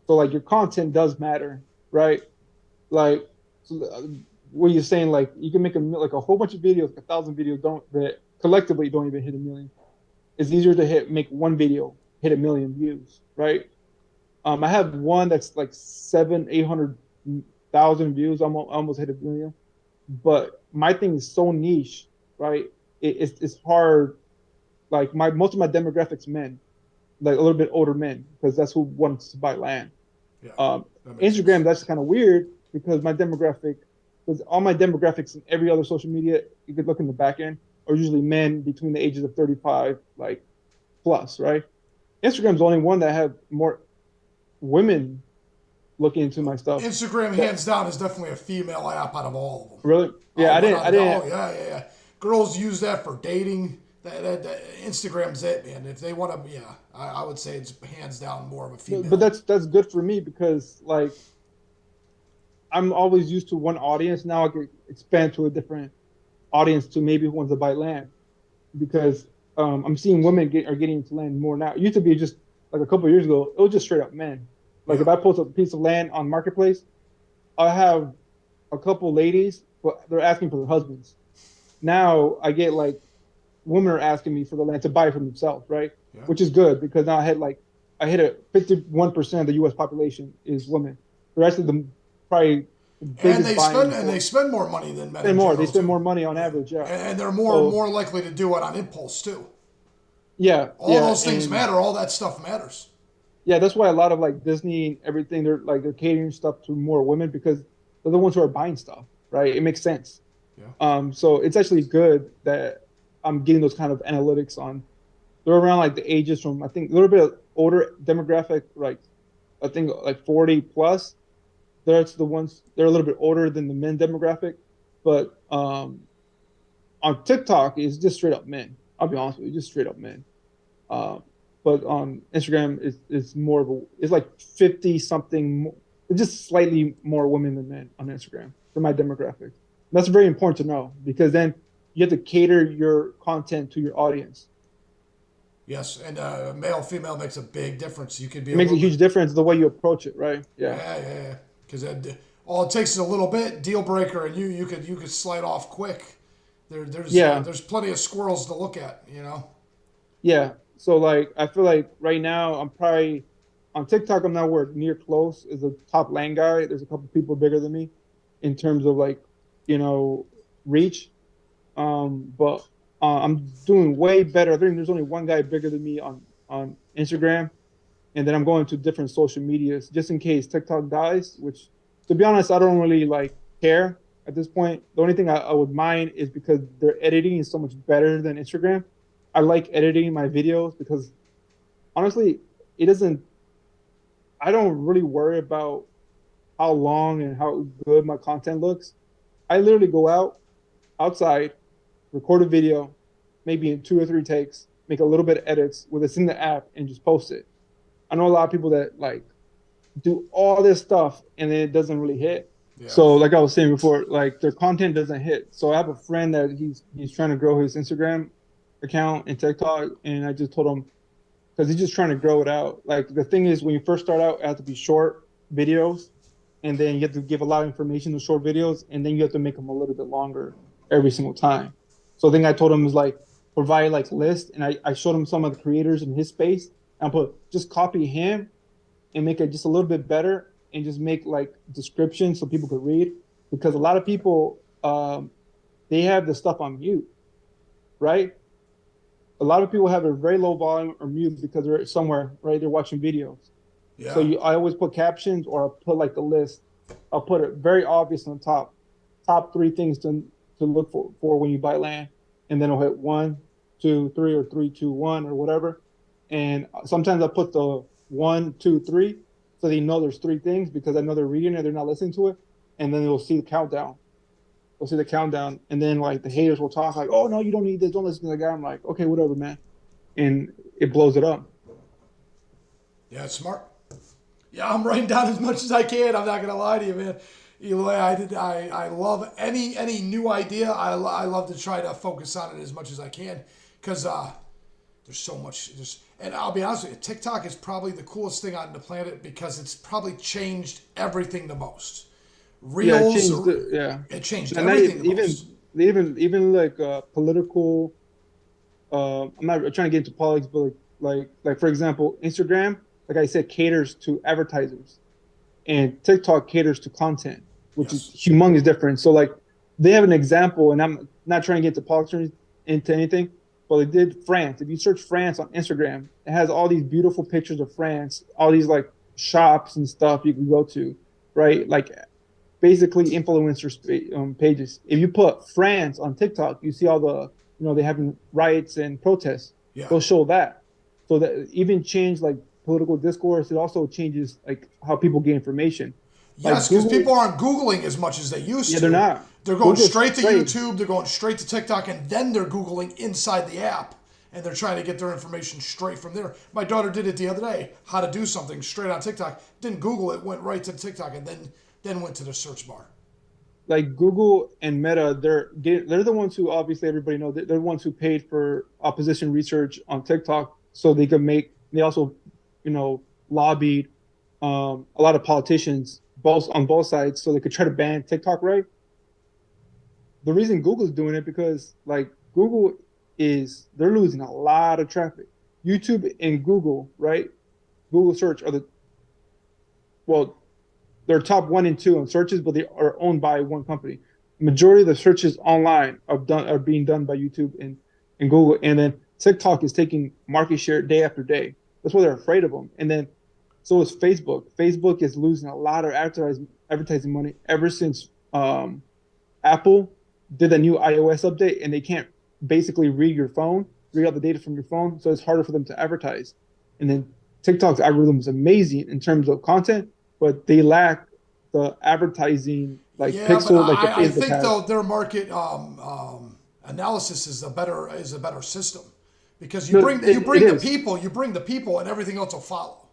So like your content does matter, right? Like, so, what you're saying, like you can make like a whole bunch of videos, like 1,000 videos don't that collectively don't even hit 1 million. It's easier to make one video hit 1 million views, right? I have one that's like 800,000 views. Almost hit 1 million, but my thing is so niche, right? It's hard. Like most of my demographics men, like a little bit older men, because that's who wants to buy land. yeah. That makes Instagram, sense. that's kind of weird because because all my demographics in every other social media, you could look in the back end, are usually men between the ages of 35, like plus, right? Instagram's the only one that have more women looking into my stuff. Instagram, That hands down, is definitely a female app out of all of them. really, yeah, Oh, I without a doubt. didn't. Oh, yeah, yeah, yeah. Girls use that for dating. That Instagram's it, man. If they want to, yeah, I would say it's hands down more of a But female. that's good for me because like I'm always used to one audience. Now I can expand to a different audience to maybe who wants to buy land because I'm seeing women are getting into land more now. It used to be just like a couple of years ago, it was just straight up men. Like Yeah. if I post a piece of land on Marketplace, I have a couple ladies, but they're asking for their husbands. Now I get like women are asking me for the land to buy for themselves, right? Yeah. Which is good because now I hit a 51% of the U.S. population is women. The rest of them probably the And biggest buying they force. spend more money than men Spend in more. They general spend too. more money on Yeah. average. Yeah. And they're So more likely to do it on impulse too. yeah, All yeah, those things and matter. All that stuff matters. yeah, that's why a lot of like Disney and everything they're catering stuff to more women because they're the ones who are buying stuff, right? It makes sense. Yeah. So it's actually good that I'm getting those kind of analytics on. They're around like the ages from I think a little bit older demographic, like I think like 40 plus. That's the ones they're a little bit older than the men demographic, but on TikTok it's just straight up men. I'll be honest with you, just straight up men. Uh, but on Instagram it's more of a it's like 50 something, it's just slightly more women than men on Instagram for my demographic. That's very important to know because then you have to cater your content to your audience. Yes, and male female makes a big difference. You could be It a makes a little bit. huge difference the way you approach it, right? Yeah. Yeah, yeah, yeah. Because all it takes is a little bit deal breaker, and you could slide off quick. Yeah. There's plenty of squirrels to look at. Yeah. So like I feel like right now I'm probably on TikTok I'm nowhere near close as a top lane guy. There's a couple people bigger than me in terms of like, you know, reach. But I'm doing way better. I think there's only one guy bigger than me on Instagram, and then I'm going to different social medias just in case TikTok dies. Which, to be honest, I don't really like care at this point. The only thing I would mind is because their editing is so much better than Instagram. I like editing my videos because honestly, it doesn't. I don't really worry about how long and how good my content looks. I literally go outside, record a video, maybe in 2 or 3 takes, make a little bit of edits with it's in the app and just post it. I know a lot of people that like do all this stuff and then it doesn't really hit. Yeah. So like I was saying before, like their content doesn't hit. So I have a friend that he's trying to grow his Instagram account and TikTok, and I just told him because he's just trying to grow it out. Like the thing is, when you first start out, it has to be short videos, and then you have to give a lot of information to short videos, and then you have to make them a little bit longer every single time. So the thing I told him is like provide like lists, and I showed him some of the creators in his space, and I put just copy him and make it just a little bit better, and just make like descriptions so people could read, because a lot of people they have the stuff on mute, right? A lot of people have a very low volume or mute because they're somewhere, right? They're watching videos. So Yeah. I always put captions or I'll put like the list. I'll put it very obvious on the top 3 things to look for when you buy land. And then I'll hit 1, 2, 3, or 3, 2, 1, or whatever. And sometimes I put the 1, 2, 3, so they know there's three things because I know they're reading it, they're not listening to it, and then they'll see the countdown. They'll see the countdown, and then like the haters will talk like, "Oh no, you don't need this. Don't listen to the guy." I'm like, "Okay, whatever, man," and it blows it up. Yeah, it's smart. Yeah, I'm writing down as much as I can. I'm not gonna lie to you, man. Eloy, I love any new idea. I love to try to focus on it as much as I can because there's so much. And I'll be honest with you, TikTok is probably the coolest thing on the planet because it's probably changed everything the most. Yeah, it Reels, changed. Yeah, it changed and everything the even most. even like political. I'm not trying to get into politics, but like for example, Instagram, like I said, caters to advertisers, and TikTok caters to content, which is Yes. humongous difference. So like they have an example, and I'm not trying to get into politics or into anything, but they did France. If you search France on Instagram, it has all these beautiful pictures of France, all these like shops and stuff you can go to, right? Like basically influencer pages. If you put France on TikTok, you see all the they having riots and protests. Yeah. They'll show that. So that even change like political discourse. It also changes like how people get information. Like Yes, because Google, people aren't Googling as much as they used yeah, to. they're not. They're going Google's straight to trade. YouTube, they're going straight to TikTok, and then they're Googling inside the app. And they're trying to get their information straight from there. My daughter did it the other day, how to do something straight on TikTok. Didn't Google it, went right to TikTok, and then went to the search bar. Like Google and Meta, they're the ones who obviously everybody knows they're the ones who paid for opposition research on TikTok so they could make. They also, lobbied a lot of politicians both on both sides so they could try to ban TikTok, right? The reason Google's doing it because like they're losing a lot of traffic. YouTube and Google, right? Google search are they're top 1 and 2 on searches, but they are owned by one company. Majority of the searches online are being done by YouTube and Google, and then TikTok is taking market share day after day. That's why they're afraid of them. And then so is Facebook. Facebook is losing a lot of advertising money ever since Apple did a new iOS update, and they can't basically read all the data from your phone, so it's harder for them to advertise. And then TikTok's algorithm is amazing in terms of content, but they lack the advertising like Yeah, but pixel like the I Facebook think has. though their market analysis is a better system because you No, bring it is. you bring the people, and everything else will follow.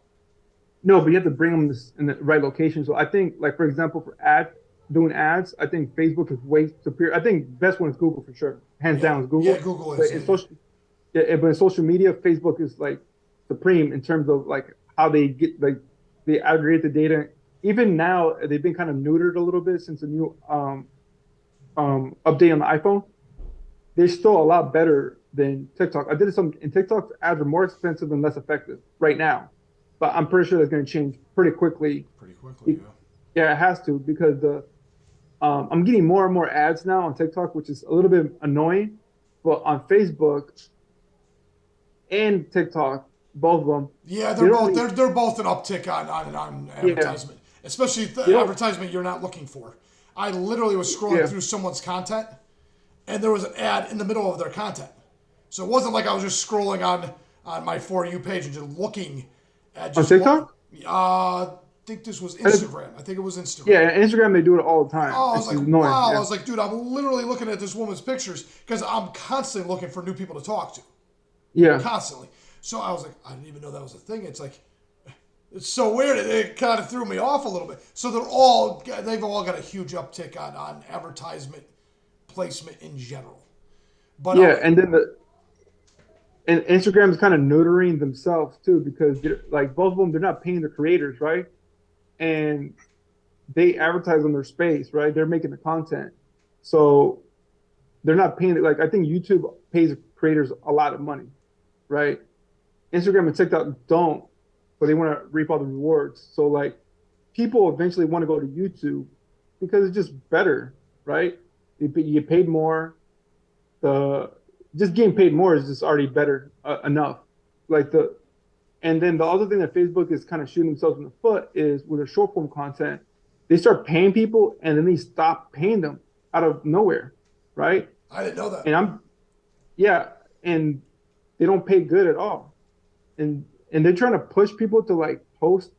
No, but you have to bring them in the right location. So I think, like for example, for doing ads, I think Facebook is way superior. I think best one is Google for sure, hands down is Google. Yeah, Google But is. in social, but in social media, Facebook is like supreme in terms of like how they get they aggregate the data. Even now, they've been kind of neutered a little bit since the new update on the iPhone. They're still a lot better than TikTok. I did some in TikTok. Ads are more expensive and less effective right now, but I'm pretty sure that's going to change pretty quickly. Pretty quickly, yeah. Yeah, it has to because I'm getting more and more ads now on TikTok, which is a little bit annoying. But on Facebook and TikTok, both of them. Yeah, they're both an uptick on advertisement, especially advertisement you're not looking for. I literally was scrolling through someone's content, and there was an ad in the middle of their content. So it wasn't like I was just scrolling on my For You page and just looking at just on TikTok. I think this was Instagram. I think it was Instagram. Yeah, Instagram they do it all the time. Oh, I was It's like, annoying. wow. Yeah. I was like, dude, I'm literally looking at this woman's pictures because I'm constantly looking for new people to talk to. Yeah. Constantly. So I was like, I didn't even know that was a thing. It's like, it's so weird. It kind of threw me off a little bit. So they've all got a huge uptick on advertisement placement in general. But yeah, and then and Instagram is kind of neutering themselves too because like both of them, they're not paying the creators, right? And they advertise on their space, right? They're making the content, so they're not paying. Like I think YouTube pays creators a lot of money, right? Instagram and TikTok don't, but they want to reap all the rewards. So like people eventually want to go to YouTube because it's just better, right? You get paid more. Just getting paid more is just already better enough. And then the other thing that Facebook is kind of shooting themselves in the foot is with their short form content, they start paying people and then they stop paying them out of nowhere, right? I didn't know that. And and they don't pay good at all. And they're trying to push people to like post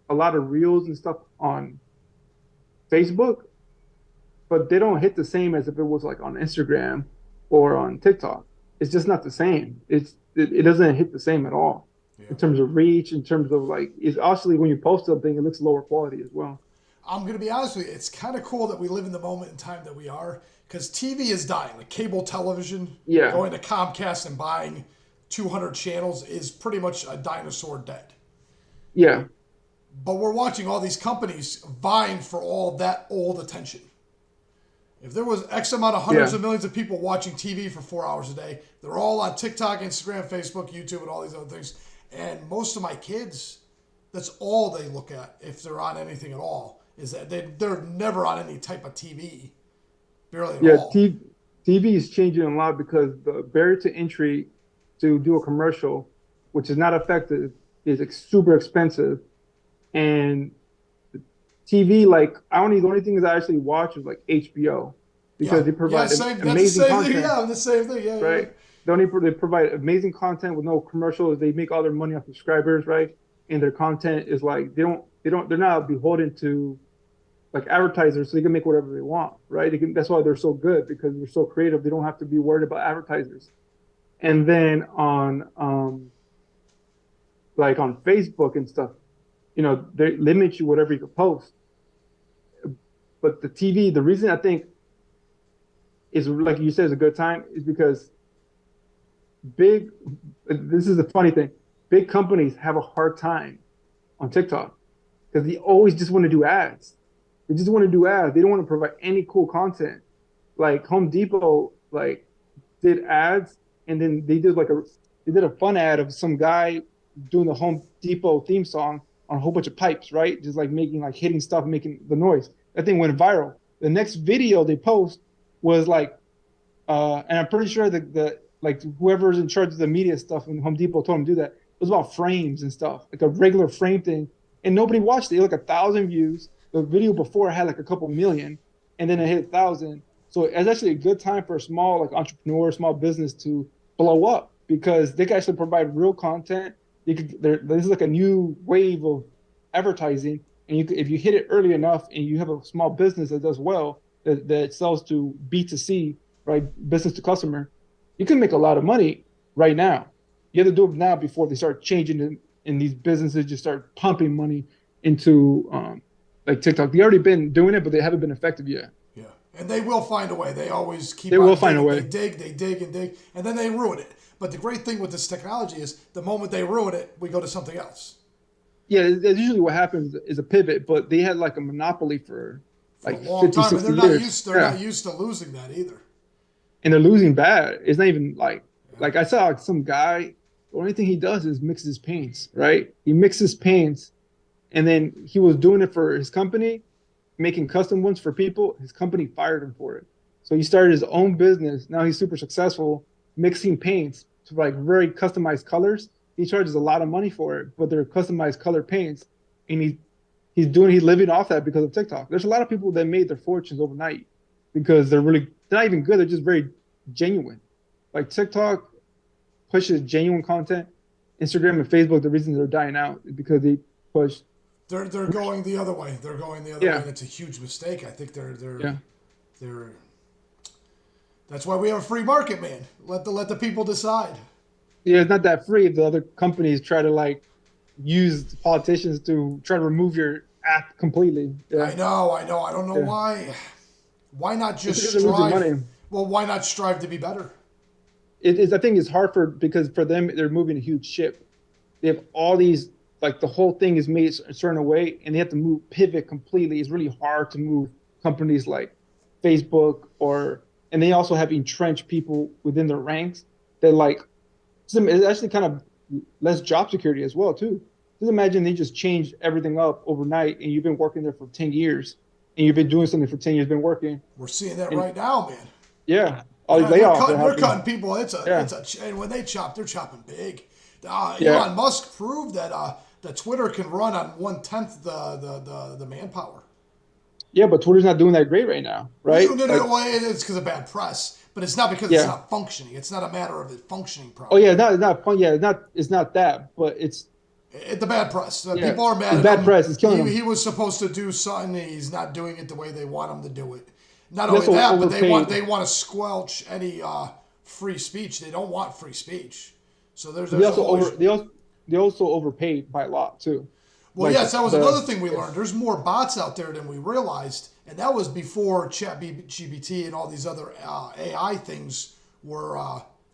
a lot of reels and stuff on Facebook, but they don't hit the same as if it was like on Instagram or on TikTok. It's just not the same. It doesn't hit the same at all Yeah. in terms of reach, in terms of like it's obviously when you post something, it looks lower quality as well. I'm gonna be honest with you. It's kind of cool that we live in the moment in time that we are, because TV is dying. Like cable television, Yeah, going to Comcast and buying 200 channels is pretty much a dinosaur dead. yeah, But we're watching all these companies vying for all that old attention. If there was X amount of hundreds yeah, of millions of people watching TV for 4 hours a day, they're all on TikTok, Instagram, Facebook, YouTube, and all these other things. And most of my kids, that's all they look at if they're on anything at all. Is that they're never on any type of TV, barely at yeah. all. TV is changing a lot because the barrier to entry to do a commercial, which is not effective, is super expensive. And TV, like I only the only things I actually watch is like HBO because Yeah, they yeah, provide same. That's the amazing same thing. content, Yeah, the same thing. Yeah, yeah. right? They provide amazing content with no commercials. They make all their money off subscribers, right? And their content is like they're not beholden to like advertisers, so they can make whatever they want, right? That's why they're so good because they're so creative. They don't have to be worried about advertisers. And then on like on Facebook and stuff, they limit you whatever you can post. But the TV, the reason I think is like you said is a good time is because big. This is the funny thing. Big companies have a hard time on TikTok because they always just want to do ads. They just want to do ads. They don't want to provide any cool content. Like Home Depot, like did ads, and then they did a fun ad of some guy doing the Home Depot theme song on a whole bunch of pipes, right? Just like making like hitting stuff, making the noise. That thing went viral. The next video they post was like, and I'm pretty sure the like whoever's in charge of the media stuff in Home Depot told them to do that. It was about frames and stuff, like a regular frame thing, and nobody watched it. It had like 1,000 views. The video before had like a couple million, and then it hit 1,000. So it's actually a good time for a small like entrepreneur, small business to blow up because they can actually provide real content. There's like a new wave of advertising, and if you hit it early enough, and you have a small business that does well, that sells to B2C, right, business to customer, you can make a lot of money right now. You have to do it now before they start changing it, and these businesses just start pumping money into like TikTok. They already been doing it, but they haven't been effective yet. Yeah, and they will find a way. They always keep They on will find a digging. way. They dig, and dig, and then they ruin it. But the great thing with this technology is the moment they ruin it, we go to something else. Yeah, that's usually what happens is a pivot, but they had like a monopoly for For a like long 50, time, and 60 years. they're not used to losing that either. And they're losing bad. It's not even Yeah. like I saw like some guy, the only thing he does is mixes paints, right? He mixes paints, and then he was doing it for his company, making custom ones for people. His company fired him for it. So he started his own business. Now he's super successful mixing paints to like very customized colors. He charges a lot of money for it, but they're customized color paints, and he's living off that because of TikTok. There's a lot of people that made their fortunes overnight because they're not even good. They're just very genuine. Like TikTok pushes genuine content. Instagram and Facebook, the reason they're dying out is because they push. They're going the other way. They're going the other way, Yeah, and it's a huge mistake. I think yeah, they're. That's why we have a free market, man. Let the people decide. yeah. It's not that free if the other companies try to like use politicians to try to remove your app completely. I Yeah, know, I know. I don't know yeah. why. Why not It's just because they're losing strive? money. Well, why not strive to be better? I think it's hard because for them they're moving a huge ship. They have all these like the whole thing is made a certain way, and they have to pivot completely. It's really hard to move companies like Facebook and they also have entrenched people within their ranks that like it's actually kind of less job security as well too. Just imagine they just changed everything up overnight, and you've been working there for 10 years, and you've been doing something for 10 years, been working, We're seeing that and right now, man. yeah, all these Yeah, they're layoffs are cutting. They're happening. cutting people. Yeah, And when they chop, they're chopping big. yeah. Elon Musk proved that Twitter can run on 1/10 the manpower. Yeah, but Twitter's not doing that great right now, right? No, Like, well, it's because of bad press. but it's not because it's Yeah. not functioning. It's not a matter of it functioning Oh properly. yeah, it's not fun. Yeah, it's not that, but it's The bad press. yeah, People are mad it's at bad him. press. It's killing them. He was supposed to do something, and he's not doing it the way they want him to do it. Not He's only also that, but overpaid. they want to squelch any free speech. They don't want free speech. So They there's also always they also overpaid by a lot too. well, Like yes, that was another the thing we learned. There's more bots out there than we realized, and that was before ChatGPT and all these other AI things were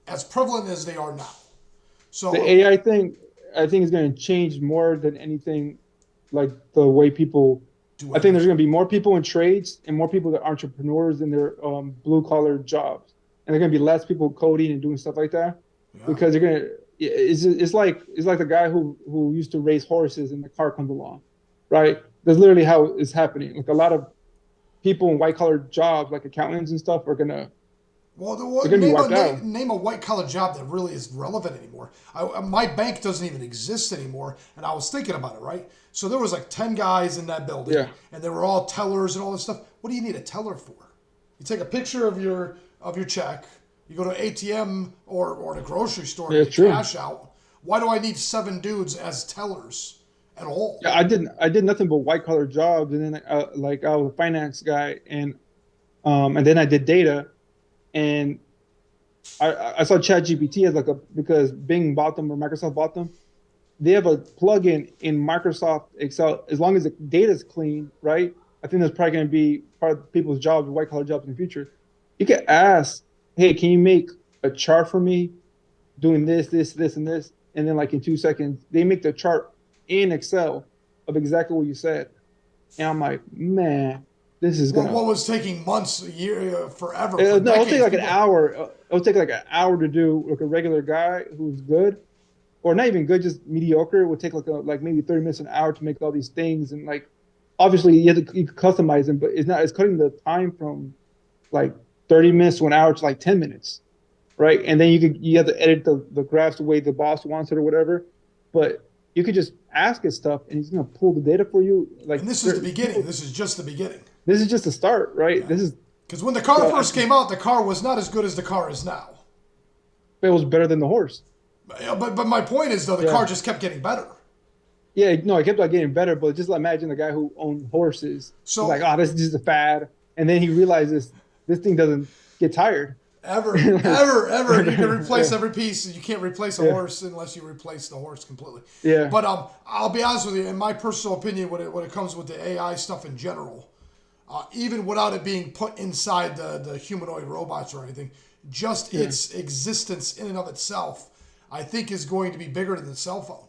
as prevalent as they are now. the So AI thing, I think is going to change more than anything, like the way people. do I think there's everything. going to be more people in trades and more people that are entrepreneurs in their blue collar jobs, and there's going to be less people coding and doing stuff like that Yeah. because they're going to. It's like the guy who used to race horses and the car comes along, right? That's literally how it's happening. Like a lot of people in white collar jobs, like accountants and stuff, are gonna Well, they're gonna be wiped out. name a white collar job that really is relevant anymore. My bank doesn't even exist anymore, and I was thinking about it. Right, so there was like 10 guys in that building, Yeah, and they were all tellers and all this stuff. What do you need a teller for? You take a picture of your check. You go to ATM or the grocery store yeah, to it's get true. cash out. Why do I need 7 dudes as tellers at all? Yeah, I did nothing but white collar jobs, and then like I was a finance guy, and then I did data, and I saw ChatGPT as like a because Bing bought them or Microsoft bought them. They have a plugin in Microsoft Excel. As long as the data is clean, right? I think that's probably going to be part of people's jobs, white collar jobs in the future. You can ask, hey, can you make a chart for me doing this, and this? And then like in 2 seconds, they make the chart in Excel of exactly what you said. And I'm like, man, this is gonna. What was taking months, a year, forever, for No, it'll take decades? like an People, hour. It'll take like an hour to do like a regular guy who's good, or not even good, just mediocre. It would take like maybe 30 minutes an hour to make all these things, and like obviously you can customize them, but it's cutting the time from like 30 minutes to an hour to like 10 minutes, right? And then you have to edit the graphs the way the boss wants it or whatever, but you could just ask it stuff and he's gonna pull the data for you. Like and this is the beginning. This is just the beginning. this is just the start, right? Yeah. This is Because when the car so first came out, the car was not as good as the car is now. it was better than the horse. But my point is though, the Yeah. car just kept getting better. Yeah, no, it kept like getting better, but just imagine the guy who owned horses. He's So like, oh, this is just a fad. And then he realizes this thing doesn't get tired. ever, you can replace Yeah. every piece. You can't replace a Yeah. horse unless you replace the horse completely. Yeah. But I'll be honest with you. In my personal opinion, when it comes with the AI stuff in general, even without it being put inside the humanoid robots or anything, just Yeah. its existence in and of itself, I think is going to be bigger than the cell phone.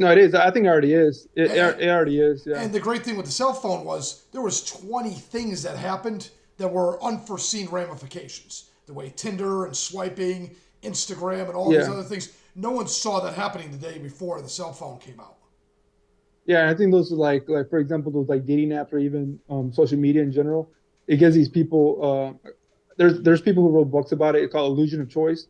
No, it is. I think it already is. And, It already is. Yeah. and the great thing with the cell phone was there was 20 things that happened that were unforeseen ramifications. The way Tinder and swiping, Instagram, and all these Yeah. other things. No one saw that happening the day before the cell phone came out. Yeah. I think those are like for example, those like dating apps or even social media in general. It gives these people. There's people who wrote books about it. It's called illusion of choice.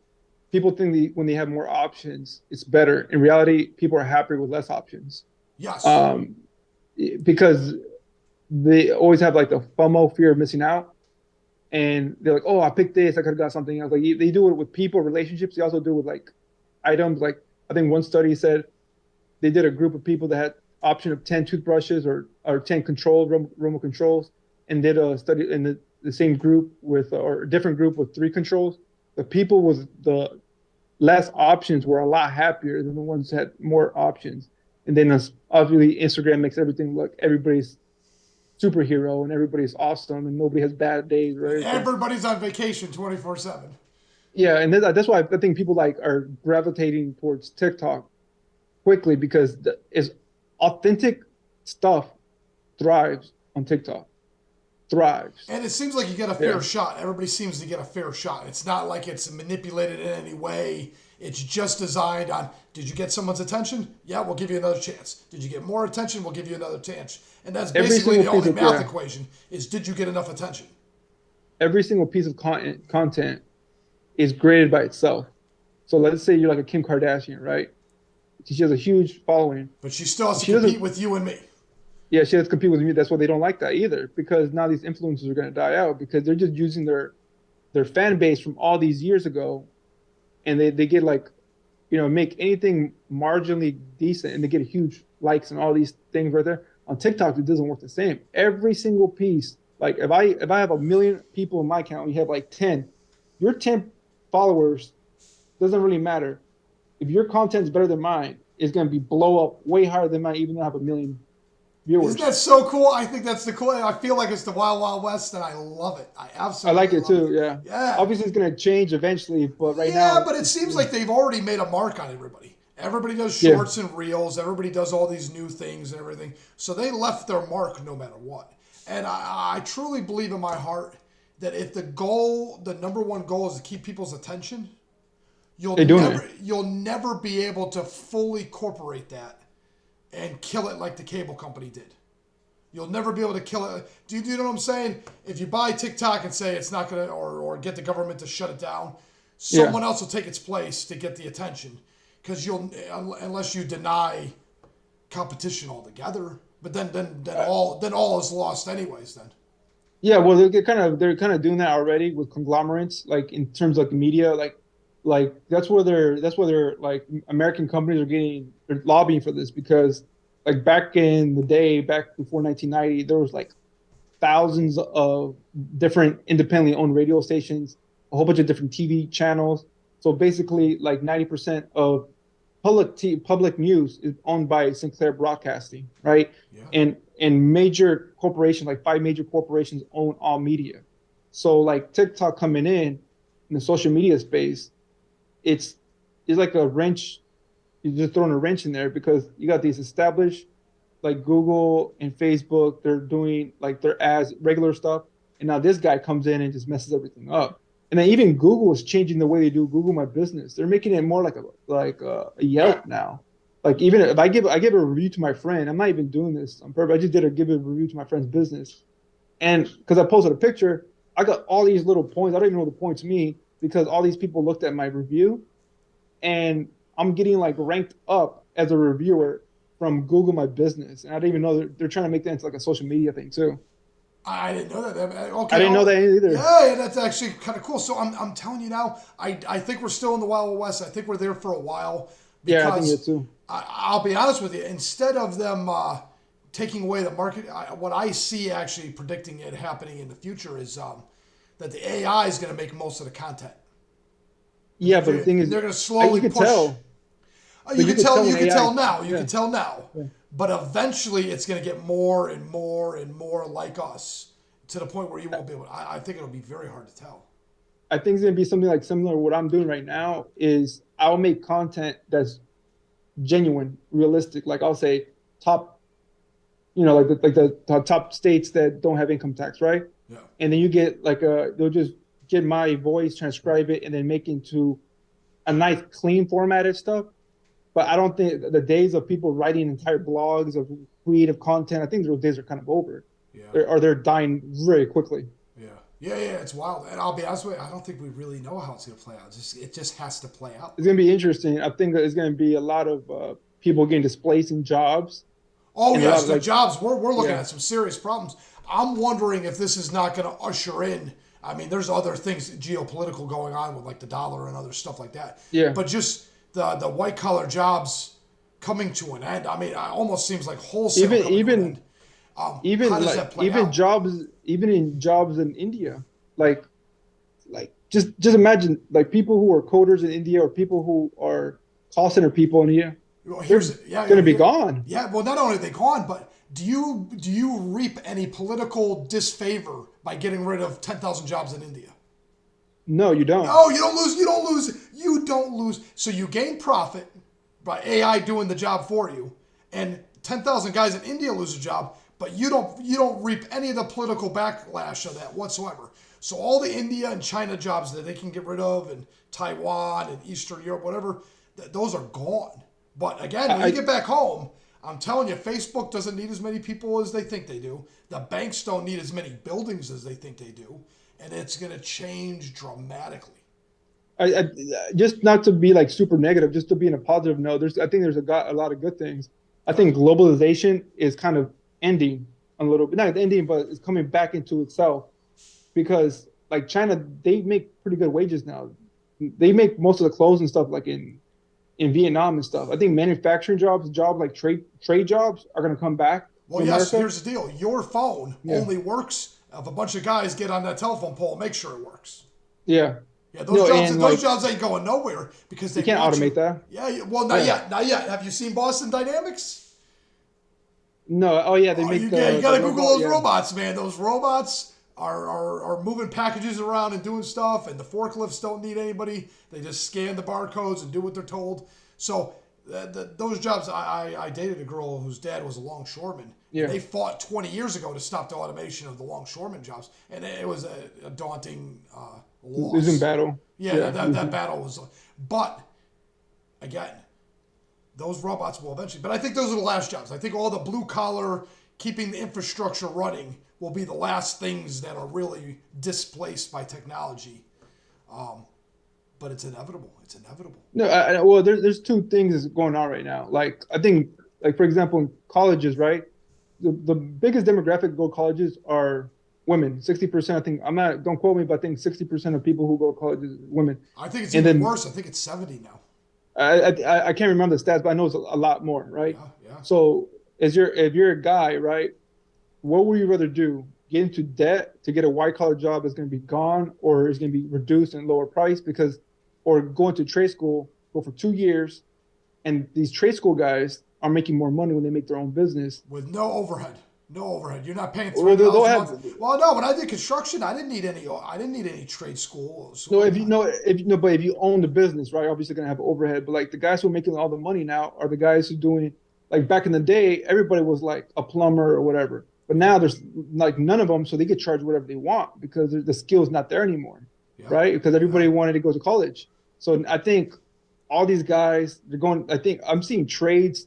People think when they have more options, it's better. In reality, people are happier with less options. Yes. Um, because they always have like the FOMO, fear of missing out, and they're like, "Oh, I picked this. I could have got something else." Like they do it with people, relationships. They also do it with like items. Like I think one study said they did a group of people that had option of 10 toothbrushes or 10 remote controls, and did a study in the same group with or a different group with 3 controls. The people with the less options were a lot happier than the ones that had more options. And then obviously Instagram makes everything look everybody's superhero and everybody's awesome and nobody has bad days, right? So, Everybody's on vacation 24/7. yeah, and that's why I think people like are gravitating towards TikTok quickly because it's authentic stuff thrives on TikTok. Thrives. And it seems like you get a Yeah. fair shot. Everybody seems to get a fair shot. It's not like it's manipulated in any way. It's just designed on, did you get someone's attention? Yeah, we'll give you another chance. Did you get more attention? We'll give you another chance. And that's Every basically single the piece only of math equation is, did you get enough attention? Every single piece of content is graded by itself. So let's say you're like a Kim Kardashian, right? She has a huge following. But she still has to She compete doesn't. with you and me. Yeah, she has to compete with me. That's why they don't like that either, because now these influencers are going to die out because they're just using their fan base from all these years ago, and they get like, make anything marginally decent, and they get huge likes and all these things right there. On TikTok, it doesn't work the same. Every single piece, like if I have 1 million people in my account, you have like 10, your 10 followers doesn't really matter. If your content is better than mine, it's going to be blow up way higher than mine, even though I have 1 million viewers. Isn't that so cool? I think that's the cool. I feel like it's the Wild Wild West, and I love it. I I absolutely like it love too. it. Yeah. Yeah. Obviously, it's going to change eventually, but right Yeah, now, but it seems like they've already made a mark on everybody. Everybody does yeah, shorts and reels. Everybody does all these new things and everything. So they left their mark no matter what. And I truly believe in my heart that if the number one goal is to keep people's attention, they're doing it. you'll never be able to fully incorporate that and kill it like the cable company did. You'll never be able to kill it. Do you know what I'm saying? If you buy TikTok and say it's not going to, or get the government to shut it down, someone else will take its place to get the attention. Because unless you deny competition altogether, but then all is lost anyways. Then. Yeah, well, they're kind of doing that already with conglomerates, like in terms of like media, like that's where they're like American companies they're lobbying for this because like back in the day, back before 1990, there was like thousands of different independently owned radio stations, a whole bunch of different TV channels. So basically, like 90% of public news is owned by Sinclair Broadcasting, right? Yeah. And major corporations, like 5 major corporations, own all media. So like TikTok coming in the social media space, it's like a wrench. You're just throwing a wrench in there because you got these established like Google and Facebook, they're doing like their ads, regular stuff, and now this guy comes in and just messes everything up. And then even Google is changing the way they do Google My Business. They're making it more like a Yelp now. Like even if I give a review to my friend, I'm not even doing this on purpose. I just give a review to my friend's business, and because I posted a picture, I got all these little points. I don't even know what the points mean because all these people looked at my review, and I'm getting like ranked up as a reviewer from Google My Business, and I didn't even know they're trying to make that into like a social media thing too. I didn't know that. Okay, I didn't know that either. Yeah, that's actually kind of cool. So I'm telling you now, I think we're still in the Wild West. I think we're there for a while. Because Yeah, I think it too. I'll be honest with you. Instead of them taking away the market, what I see actually predicting it happening in the future is that the AI is going to make most of the content. Yeah, but the thing is, they're going to slowly you can push. tell. You can tell. You can AI tell now. You yeah. can tell now. Yeah. But eventually, it's going to get more and more and more like us to the point where you won't be able to. I think it'll be very hard to tell. I think it's gonna be something like similar to what I'm doing right now. Is I'll make content that's genuine, realistic. Like I'll say top, like the top states that don't have income tax, right? Yeah. And then you get like they'll just get my voice, transcribe it, and then make into a nice, clean formatted stuff. But I don't think the days of people writing entire blogs of creative content, I think those days are kind of over. Yeah. They're dying very quickly. Yeah, it's wild. And I'll be honest with you, I don't think we really know how it's going to play out. It just has to play out. It's going to be interesting. I think that it's going to be a lot of people getting displaced in jobs. Oh, yes, the jobs. We're looking at some serious problems. I'm wondering if this is not going to usher in. I mean, there's other things geopolitical going on with like the dollar and other stuff like that. Yeah. But just the white collar jobs coming to an end. I mean, it almost seems like wholesale. Even how does like that play out? even in jobs in India, like just imagine like people who are coders in India or people who are call center people in India. Well, going to be gone. Yeah, well, not only are they gone, but do you reap any political disfavor by getting rid of 10,000 jobs in India? No, you don't. No, you don't lose. You don't lose. You don't lose. So you gain profit by AI doing the job for you, and 10,000 guys in India lose a job, but you don't reap any of the political backlash of that whatsoever. So all the India and China jobs that they can get rid of, and Taiwan and Eastern Europe, whatever, those are gone. But again, when you get back home, I'm telling you, Facebook doesn't need as many people as they think they do. The banks don't need as many buildings as they think they do. And it's going to change dramatically. I just not to be like super negative, just to be in a positive note. I think there's a lot of good things. I think globalization is kind of ending a little bit, not ending, but it's coming back into itself because like China, they make pretty good wages now. They make most of the clothes and stuff like in Vietnam and stuff. I think manufacturing jobs like trade jobs are going to come back Well, to yes, America. here's the deal. Your phone Yeah. only works if a bunch of guys get on that telephone pole and make sure it works. Yeah. Yeah, No, and those like jobs ain't going nowhere because you they can't want automate you. that. Yeah, well, not Yeah. yet, not yet. Have you seen Boston Dynamics? No. Oh yeah, they Oh, make you got the to Google robot. those Yeah. robots, man. Those robots are moving packages around and doing stuff, and the forklifts don't need anybody. They just scan the barcodes and do what they're told. So those jobs, I dated a girl whose dad was a longshoreman, and Yeah. they fought 20 years ago to stop the automation of the longshoreman jobs, and it was a daunting Losing loss. battle. Yeah, Yeah. that battle was, but again, those robots will eventually. But I think those are the last jobs. I think all the blue collar, keeping the infrastructure running, will be the last things that are really displaced by technology. But it's inevitable. It's inevitable. No, well, there's two things going on right now. Like I think, like for example, in colleges, right? The biggest demographic to go to colleges are women. 60%, I think. I'm not. Don't quote me, but I think 60% of people who go to college is women. I think it's And even then worse. I think it's 70 now. I can't remember the stats, but I know it's a lot more, right? Yeah, yeah. So if you're a guy, right? What would you rather do? Get into debt to get a white collar job that's going to be gone, or is going to be reduced and lower price because, or go into trade school, go for 2 years, and these trade school guys are making more money when they make their own business. With no overhead. No overhead. You're not paying Well, $300 they'll a have month. Well, no, when I did construction, I didn't need any. I didn't need any trade school. no, So if you know, if you know, but if you own the business, right, obviously going to have overhead. But like the guys who are making all the money now are the guys who are doing like back in the day, everybody was like a plumber or whatever. But now there's like none of them, so they get charged whatever they want because the skill's not there anymore, yeah, right? Because yeah. everybody wanted to go to college. So I think all these guys, they're going. I think I'm seeing trades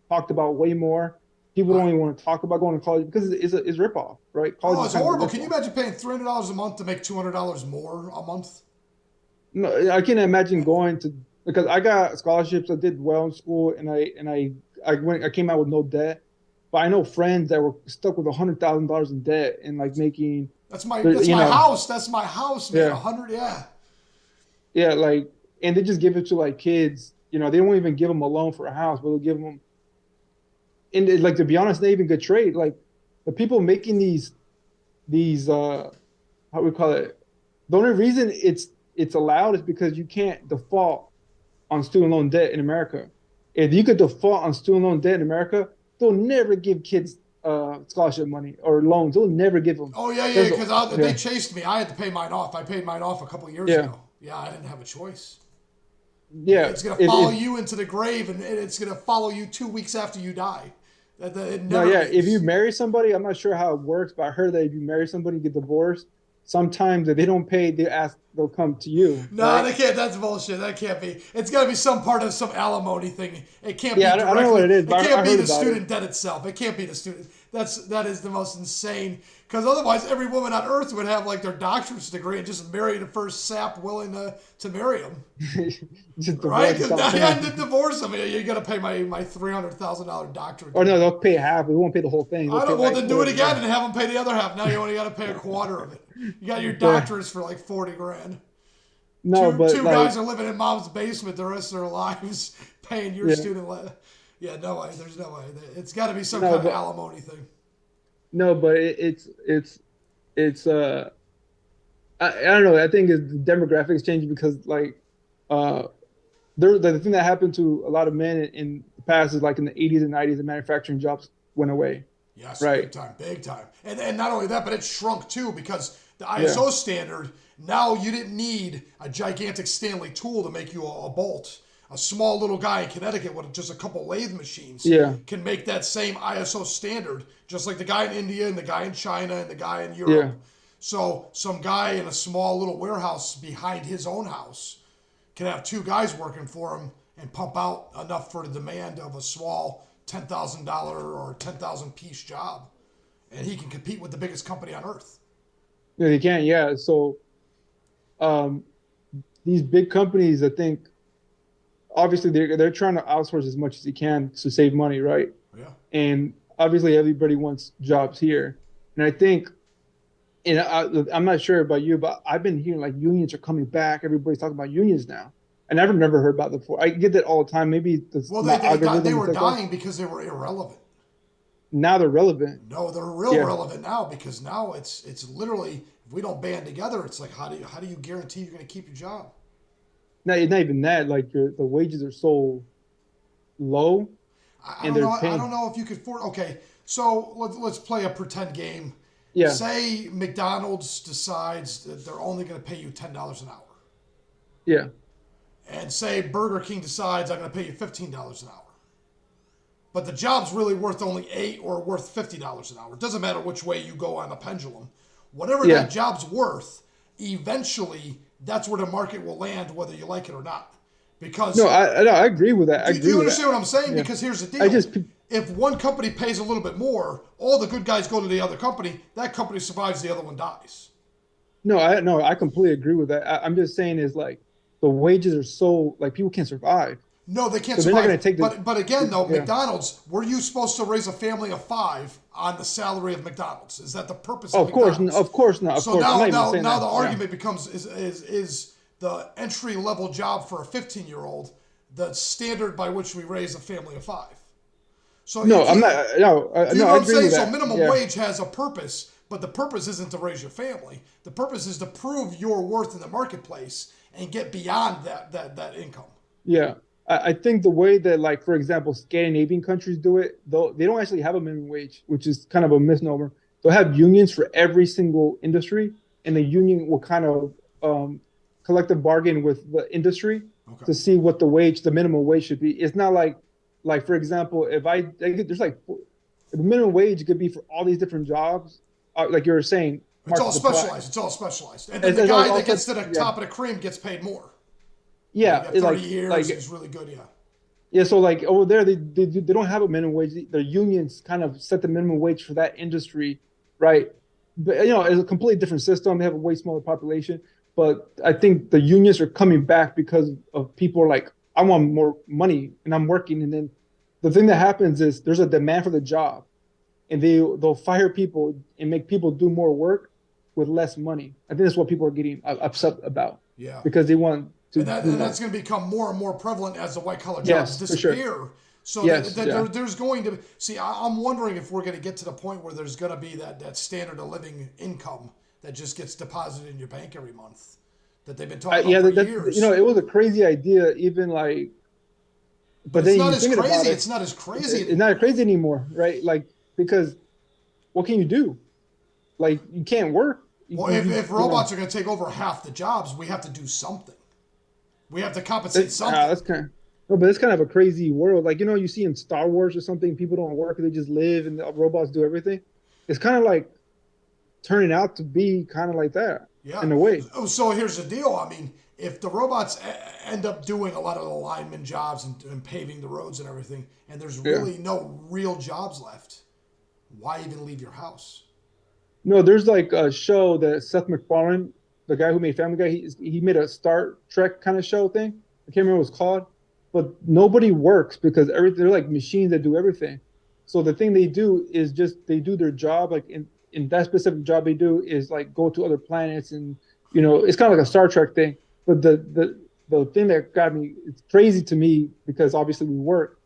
talked about way more. People don't even want to talk about going to college because it's a ripoff, right? College Oh, is it's kind of a horrible. Can you ripoff. imagine paying $300 a month to make $200 more a month? No, I can't imagine going to because I got scholarships. I did well in school, and I came out with no debt. But I know friends that were stuck with $100,000 in debt and like making, That's you my know, house. That's my house, man. A yeah, hundred, yeah. yeah, like, and they just give it to like kids. You know, they don't even give them a loan for a house, but they'll give them. And like to be honest, they even good trade. Like the people making these how we call it. The only reason it's allowed is because you can't default on student loan debt in America. If you could default on student loan debt in America, they'll never give kids scholarship money or loans. They'll never give them. Oh yeah, yeah. There's Because they yeah, chased me. I had to pay mine off. I paid mine off a couple of years yeah, ago. Yeah, I didn't have a choice. yeah. It's gonna follow you into the grave, and it's gonna follow you 2 weeks after you die. It No, never yeah. If you leaves. marry somebody, I'm not sure how it works, but I heard that if you marry somebody, get divorced, sometimes if they don't pay, they'll come to you, No, right? they can't. That's bullshit. That can't be. It's got to be some part of some alimony thing. It can't be Yeah, I don't know directly. what it is, It but can't I be heard the about it. student debt itself. It can't be the student. That is the most insane. Because otherwise, every woman on earth would have like their doctorate degree and just marry the first sap willing to marry them, Just right? divorce and Because stop I had paying. to divorce them. You got to pay my $300,000 doctorate Or no, degree. they'll pay half. They won't pay the whole thing. They'll I pay don't. Well, like then do it whatever. again Yeah, and have them pay the other half. Now you only got to pay a quarter of it. You got your yeah. doctorates for like 40 grand. No, Two but two like, guys are living in mom's basement the rest of their lives, paying your yeah, student. Yeah, no way. There's no way. It's got to be some no, kind of but alimony thing. no, but it's I don't know. I think the demographics changing because like uh the thing that happened to a lot of men in the past is like in the 80s and 90s, the manufacturing jobs went away, Yes, big right? time, big time. And not only that, but it shrunk too because the Yeah, ISO standard. Now you didn't need a gigantic Stanley tool to make you a bolt. A small little guy in Connecticut with just a couple lathe machines yeah, can make that same ISO standard, just like the guy in India and the guy in China and the guy in yeah, Europe. So some guy in a small little warehouse behind his own house can have two guys working for him and pump out enough for the demand of a small $10,000 or 10,000 piece job, and he can compete with the biggest company on earth. yeah. They can, yeah. So um, these big companies, I think, obviously they're trying to outsource as much as they can to save money, right? Yeah. And obviously everybody wants jobs here, and I think And I'm not sure about you, but I've been hearing like unions are coming back. Everybody's talking about unions now, and I've never heard about it before. I get that all the time. Maybe it's Well, my they algorithm and were TikTok. dying because they were irrelevant. Now they're relevant. No, they're real Yeah. relevant now because now it's literally if we don't band together, it's like how do you guarantee you're going to keep your job? Not even that. Like the wages are so low, I and don't know. they're I don't paying. know if you could afford. Okay, so let's play a pretend game. Yeah, Say McDonald's decides that they're only going to pay you $10 an hour, yeah. and say Burger King decides I'm going to pay you $15 an hour. But the job's really worth only 8 or worth $50 an hour. It doesn't matter which way you go on the pendulum. Whatever Yeah. that job's worth, eventually that's where the market will land, whether you like it or not. No, Because I agree with that. I do agree you with that. understand what I'm saying? Yeah. Because here's the I deal. just If one company pays a little bit more, all the good guys go to the other company. That company survives, the other one dies. no, I completely agree with that. I'm just saying is like the wages are so like people can't survive, No, they can't so they're not going survive. to take the. But again, though, Yeah. McDonald's, were you supposed to raise a family of 5 on the salary of McDonald's? Is that the purpose Oh, of of course, McDonald's? of course not. Of So course, I'm now, not even now, saying now that. the Yeah. argument becomes is the entry level job for a 15-year-old the standard by which we raise a family of 5? So you No, I'm can't. not. No, Do you no, know I what I'm agree saying? with So that. minimum Yeah, wage has a purpose, but the purpose isn't to raise your family. The purpose is to prove your worth in the marketplace and get beyond that income. yeah. I think the way that, like, for example, Scandinavian countries do it, though, they don't actually have a minimum wage, which is kind of a misnomer. They'll have unions for every single industry, and the union will kind of collective bargain with the industry Okay. to see what the minimum wage should be. It's not like for example, if there's like the minimum wage could be for all these different jobs, like you were saying, It's all market supply. specialized. It's all specialized. And then the It's guy that also gets to the yeah, top of the cream gets paid more. You yeah, got it 30 like years. He's really good. Yeah. yeah, so like over there, they don't have a minimum wage. Their unions kind of set the minimum wage for that industry, right? But it's a completely different system. They have a way smaller population, but I think the unions are coming back because of people are like, I want more money, and I'm working. And then the thing that happens is there's a demand for the job, and they'll fire people and make people do more work with less money. I think that's what people are getting upset about Yeah. because they want to do And that's more. going to become more and more prevalent as the white collar jobs Yes, for sure. disappear. So Yes, yeah. there's going to see. I'm wondering if we're going to get to the point where there's going to be that standard of living income that just gets deposited in your bank every month that they've been talking Yeah, about for that years. it was a crazy idea, even like, But but it's then not you as thinking about crazy. it, It's not as crazy it's anymore. not crazy anymore, right? Like because what can you do? Like you can't work. Well, if robots are going to take over half the jobs, we have to do something. We have to compensate something. That's kind of no, but it's kind of a crazy world. Like you see in Star Wars or something, people don't work; they just live, and the robots do everything. It's kind of like turning out to be kind of like that Yeah. in a way. So here's the deal. I mean, if the robots end up doing a lot of the lineman jobs and paving the roads and everything, and there's Yeah. really no real jobs left, why even leave your house? No, there's like a show that Seth MacFarlane, the guy who made Family Guy, he made a Star Trek kind of show thing. I can't remember what it's called, but nobody works because they're like machines that do everything. So the thing they do is just they do their job. Like in that specific job they do is like go to other planets and it's kind of like a Star Trek thing. But the thing that got me, it's crazy to me because obviously we work,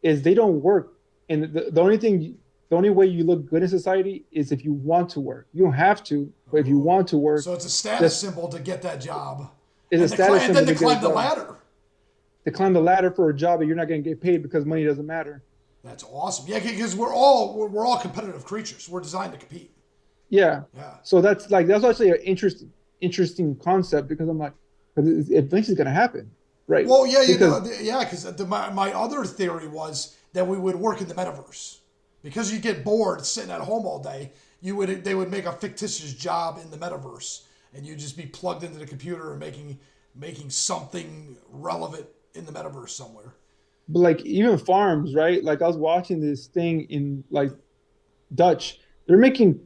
is they don't work, and the only way you look good in society is if you want to work. You don't have to, but if you want to work, So it's a status just symbol to get that job, it's a status and then symbol to to get a climb the job. ladder. To climb the ladder for a job that you're not going to get paid because money doesn't matter. That's awesome. Yeah, because we're all competitive creatures. We're designed to compete. Yeah. Yeah. So that's actually an interesting concept because I'm like, because eventually going to happen, right? Well, yeah, Because because my other theory was that we would work in the metaverse because you get bored sitting at home all day. They would make a fictitious job in the metaverse, and you'd just be plugged into the computer and making something relevant in the metaverse somewhere. but like even farms, right? Like I was watching this thing in like Dutch. They're making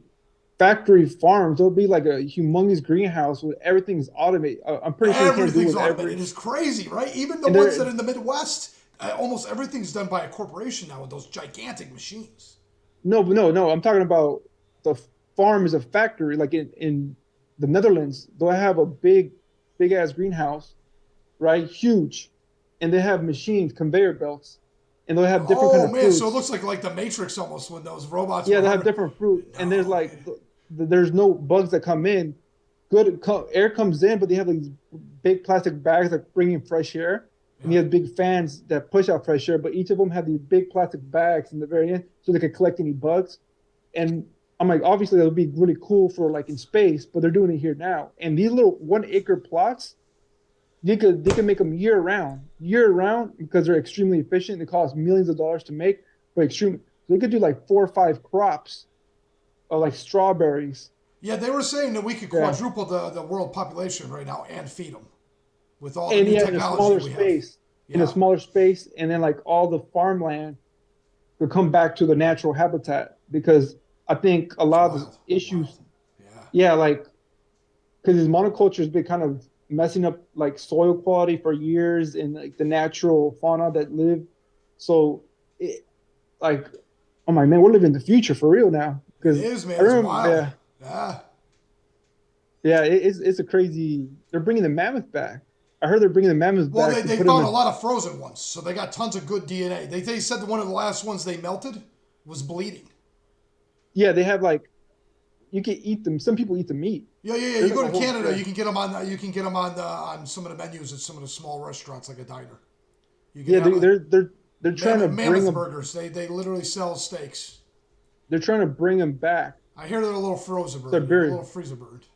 factory farms. There'll be like a humongous greenhouse where everything's automated. I'm pretty sure you can't do Everything's with automated. It's crazy, right? Even the and ones they're that are in the Midwest, almost everything's done by a corporation now with those gigantic machines. no, but no. I'm talking about the farm is a factory. Like in the Netherlands, they'll have a big ass greenhouse, right? Huge, and they have machines, conveyor belts, and they'll have different kind Oh of man, so it fruits. looks like the Matrix almost when those robots Yeah, were they have hovering. different fruit, and there's No like way. there's no bugs that come in. Air comes in, but they have these big plastic bags that bring in fresh air, and Yeah. you have big fans that push out fresh air. But each of them have these big plastic bags in the very end, so they can collect any bugs. And I'm like, obviously that would be really cool for like in space, but they're doing it here now. And these little 1 acre plots, they could make them year round because they're extremely efficient. They cost millions of dollars to make, but extremely. So they could do like 4 or 5 crops of like strawberries. Yeah, they were saying that we could Yeah, quadruple the world population right now and feed them with all the and new yeah, technology we have. in a Yeah. smaller space, and then like all the farmland would come back to the natural habitat because I think a It's lot of the wild. issues, Wild. Yeah. yeah, like because this monoculture has been kind of messing up like soil quality for years and like the natural fauna that live. So, it, like, oh my man, we're living the future for real now. It Because is, I man. It's remember, wild. Yeah. yeah, it's a crazy. They're bringing the mammoth back. I heard they're bringing the mammoth Well, back they, to they put them found a as lot of frozen ones, so they got tons of good DNA. They said that one of the last ones they melted was bleeding. yeah. They have like you can eat them. Some people eat the meat. Yeah, yeah, yeah. You There's like go a to whole Canada, yeah. you can get them on. You can get them on some of the menus at some of the small restaurants, like a diner. You can Yeah, have a they're trying to bring mammoth them. burgers. They literally sell steaks. They're trying to bring them back. I hear they're a little frozen bird, a Siberia. little freezer bird.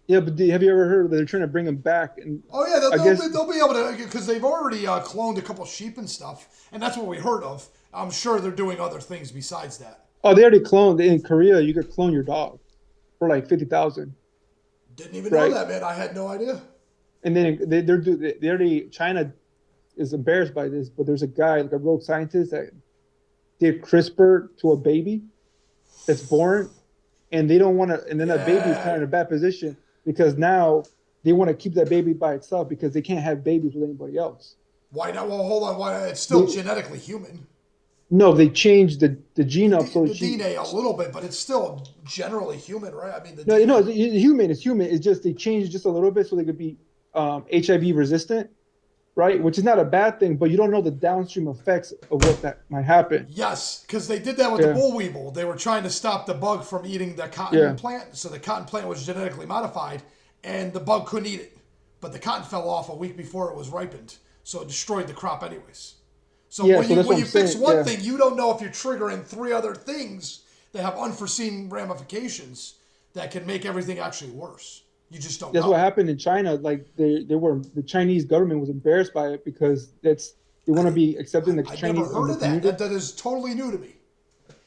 Yeah, but have you ever heard that they're trying to bring them back? And Oh yeah, I guess they'll be able to because they've already cloned a couple sheep and stuff, and that's what we heard of. I'm sure they're doing other things besides that. oh, they already cloned in Korea. You could clone your dog for like 50,000, Didn't even know right? that, man. I had no idea. And then they already China is embarrassed by this, but there's a guy like a rogue scientist that did CRISPR to a baby that's born, and they don't want to. And then that baby is kind Yeah. of in a bad position because now they want to keep that baby by itself because they can't have babies with anybody else. Why not? Well, hold on. Why? It's still They, genetically human. no, they changed the gene up so The she. DNA a little bit, but it's still generally human, right? I mean, the No, you know, DNA. it's human. It's human. It's just they changed just a little bit so they could be HIV resistant, right? Which is not a bad thing, but you don't know the downstream effects of what that might happen. Yes, because they did that with the Yeah, boll weevil. They were trying to stop the bug from eating the cotton yeah, plant. So the cotton plant was genetically modified, and the bug couldn't eat it. But the cotton fell off a week before it was ripened, so it destroyed the crop anyways. So yeah. when So you that's what when I'm you fix saying. one Yeah, thing, you don't know if you're triggering three other things that have unforeseen ramifications that can make everything actually worse. You just don't that's what know. happened in China. Like they were the Chinese government was embarrassed by it because they want to be accepting the I never Chinese in heard the of that. community. That is totally new to me.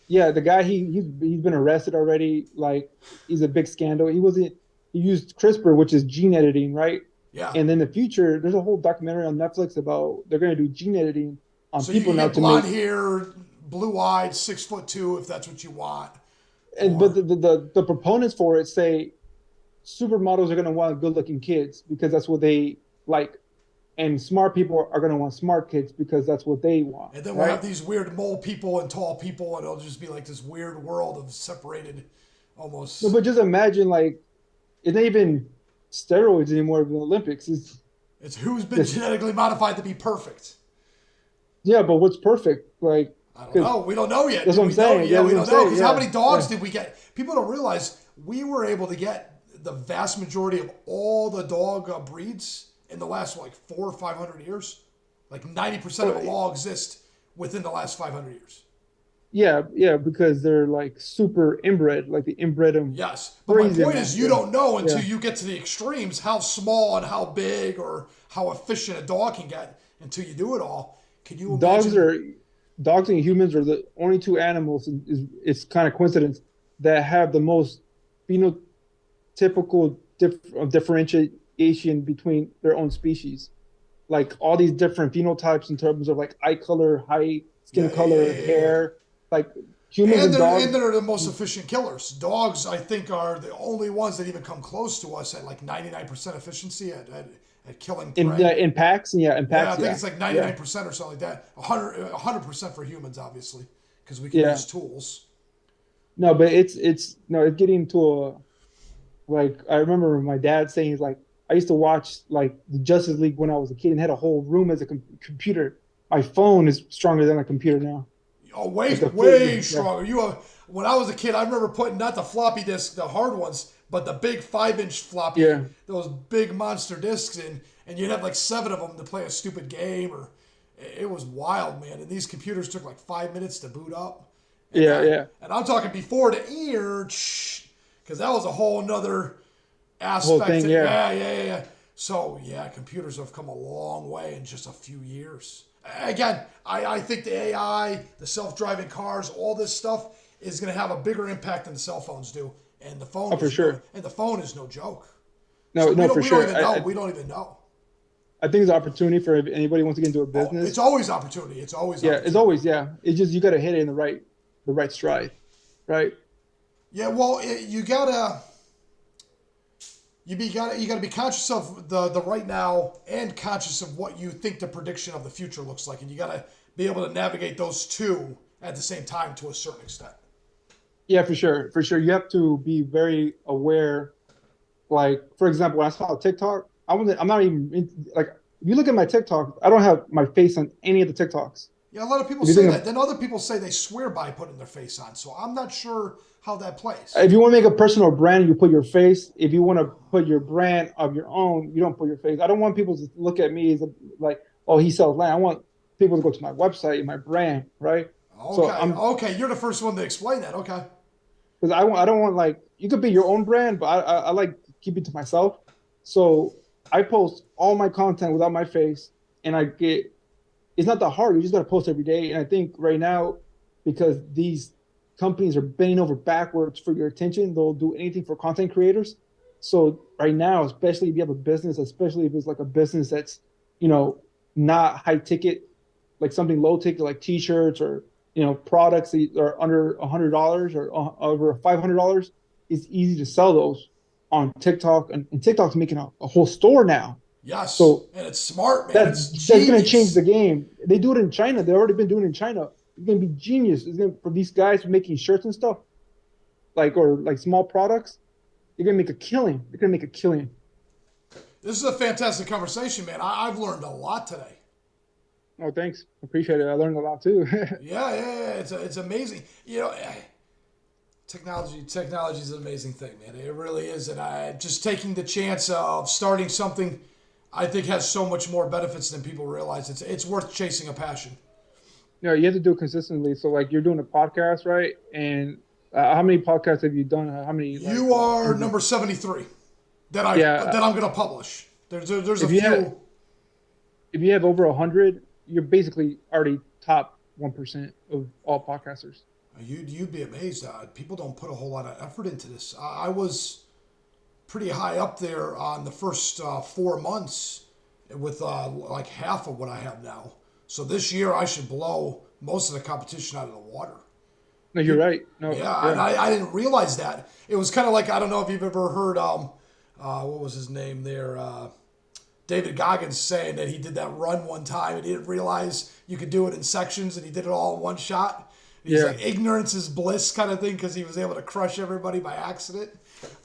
Yeah, the guy he's been arrested already. Like he's a big scandal. He used CRISPR, which is gene editing, right? Yeah. And in the future, there's a whole documentary on Netflix about they're going to do gene editing on So you people can now get to blonde make. hair, blue eyed, 6'2" if that's what you want. And but Or the proponents for it say supermodels are going to want good looking kids because that's what they like, and smart people are going to want smart kids because that's what they want, and then we'll have right? these weird mole people and tall people, and it'll just be like this weird world of separated, No, almost. but just imagine like it's not even steroids anymore in the Olympics. It's It's who's been this, genetically modified to be perfect. yeah, but what's perfect? Like, I don't because know. We don't know yet. that's Do what I'm we know? saying. Yeah, Yeah, we that's what I'm don't know. saying. Because how Yeah, many dogs yeah, did we get? People don't realize we were able to get the vast majority of all the dog breeds in the last like 400 or 500 years. Like 90% of oh, them all exist within the last 500 years. yeah, yeah, because they're like super inbred, like they inbred them Yes, but my crazy point is, amount. you Yeah, don't know until yeah. you get to the extremes how small and how big or how efficient a dog can get until you do it all. Can you Dogs imagine? are dogs and humans are the only two animals. It's kind of coincidence that have the most phenotypical differentiation between their own species. Like all these different phenotypes in terms of like eye color, height, skin Yeah, yeah, yeah, color, yeah, yeah. hair. Like humans And and they're dogs. and they're the most efficient killers. Dogs, I think, are the only ones that even come close to us at like 99% efficiency at killing prey. In packs, yeah, in Yeah, I packs, think yeah, it's like yeah, 99% or something like that. 100% for humans, obviously, because we can yeah. use tools. No, but it's no, it's getting to a like I remember my dad saying he's like I used to watch like the Justice League when I was a kid and had a whole room as a computer. My phone is stronger than a computer now. Oh, Like the way yeah, stronger. When I was a kid, I remember putting not the floppy disk, the hard ones, but the big 5-inch floppy, yeah, those big monster discs in, and you'd have like 7 of them to play a stupid game, or it was wild, man. And these computers took like 5 minutes to boot up, and yeah, yeah. and I'm talking before the ear, because that was a whole nother The whole aspect. thing, yeah, Yeah. So yeah, computers have come a long way in just a few years. Again, I think the AI, the self-driving cars, all this stuff is going to have a bigger impact than the cell phones do, and oh for sure. the phone is no joke. No, So no, for we don't sure. even know. We don't even know. I think it's an opportunity for if anybody wants to get into a Oh, it's business. always opportunity. It's always Yeah, it's opportunity. always yeah. It's just you got to hit it in the right stride, right? Yeah, well, you gotta you gotta be conscious of the right now and conscious of what you think the prediction of the future looks like, and you gotta be able to navigate those two at the same time to a certain extent. Yeah, for sure, for sure. You have to be very aware. Like for example, when I saw TikTok, I'm not even like if you look at my TikTok, I don't have my face on any of the TikToks. Yeah, a lot of people If you say think that. of Then other people say they swear by putting their face on. So I'm not sure how that plays. if you want to make a personal brand, you put your face. If you want to put your brand of your own, you don't put your face. I don't want people to look at me as like, oh, he sells land. I want people to go to my website, my brand, right? So Okay, I'm okay, you're the first one to explain that. Okay. because I don't want like you could be your own brand, but I like keep it to myself. So I post all my content without my face, and I get it's not that hard. You just got to post every day. And I think right now, because these companies are bending over backwards for your attention, they'll do anything for content creators. So right now, especially if you have a business, especially if it's like a business that's, you know, not high ticket, like something low ticket, like t-shirts or, products that are under $100 or over $500, it's easy to sell those on TikTok. And TikTok's making a whole store now. Yes, So and it's smart, man. It's that's going to change the genius. game. They do it in China. They've already been doing it in China. It's going to be genius. It's going to, for these guys making shirts and stuff, like or like small products. They're going to make a killing. They're going to make a killing. This is a fantastic conversation, man. I've learned a lot today. Oh, thanks. Appreciate it. I learned a lot too. Yeah. It's amazing. Technology is an amazing thing, man. It really is. And I just taking the chance of starting something, I think has so much more benefits than people realize. It's worth chasing a passion. You have to do it consistently. So like you're doing a podcast, right? And how many podcasts have you done? How many like You are interviews? number 73 Yeah. that I'm gonna publish. There's a If you have few. if you have over 100, you're basically already top 1% of all podcasters. You'd be amazed. People don't put a whole lot of effort into this. I was pretty high up there on the first 4 months with like half of what I have now. So this year I should blow most of the competition out of the water. No, you're right. No, Yeah, and yeah. I didn't realize that. It was kind of like, I don't know if you've ever heard what was his name there, David Goggins saying that he did that run one time and he didn't realize you could do it in sections and he did it all in one shot. He's Yeah. like, ignorance is bliss kind of thing because he was able to crush everybody by accident.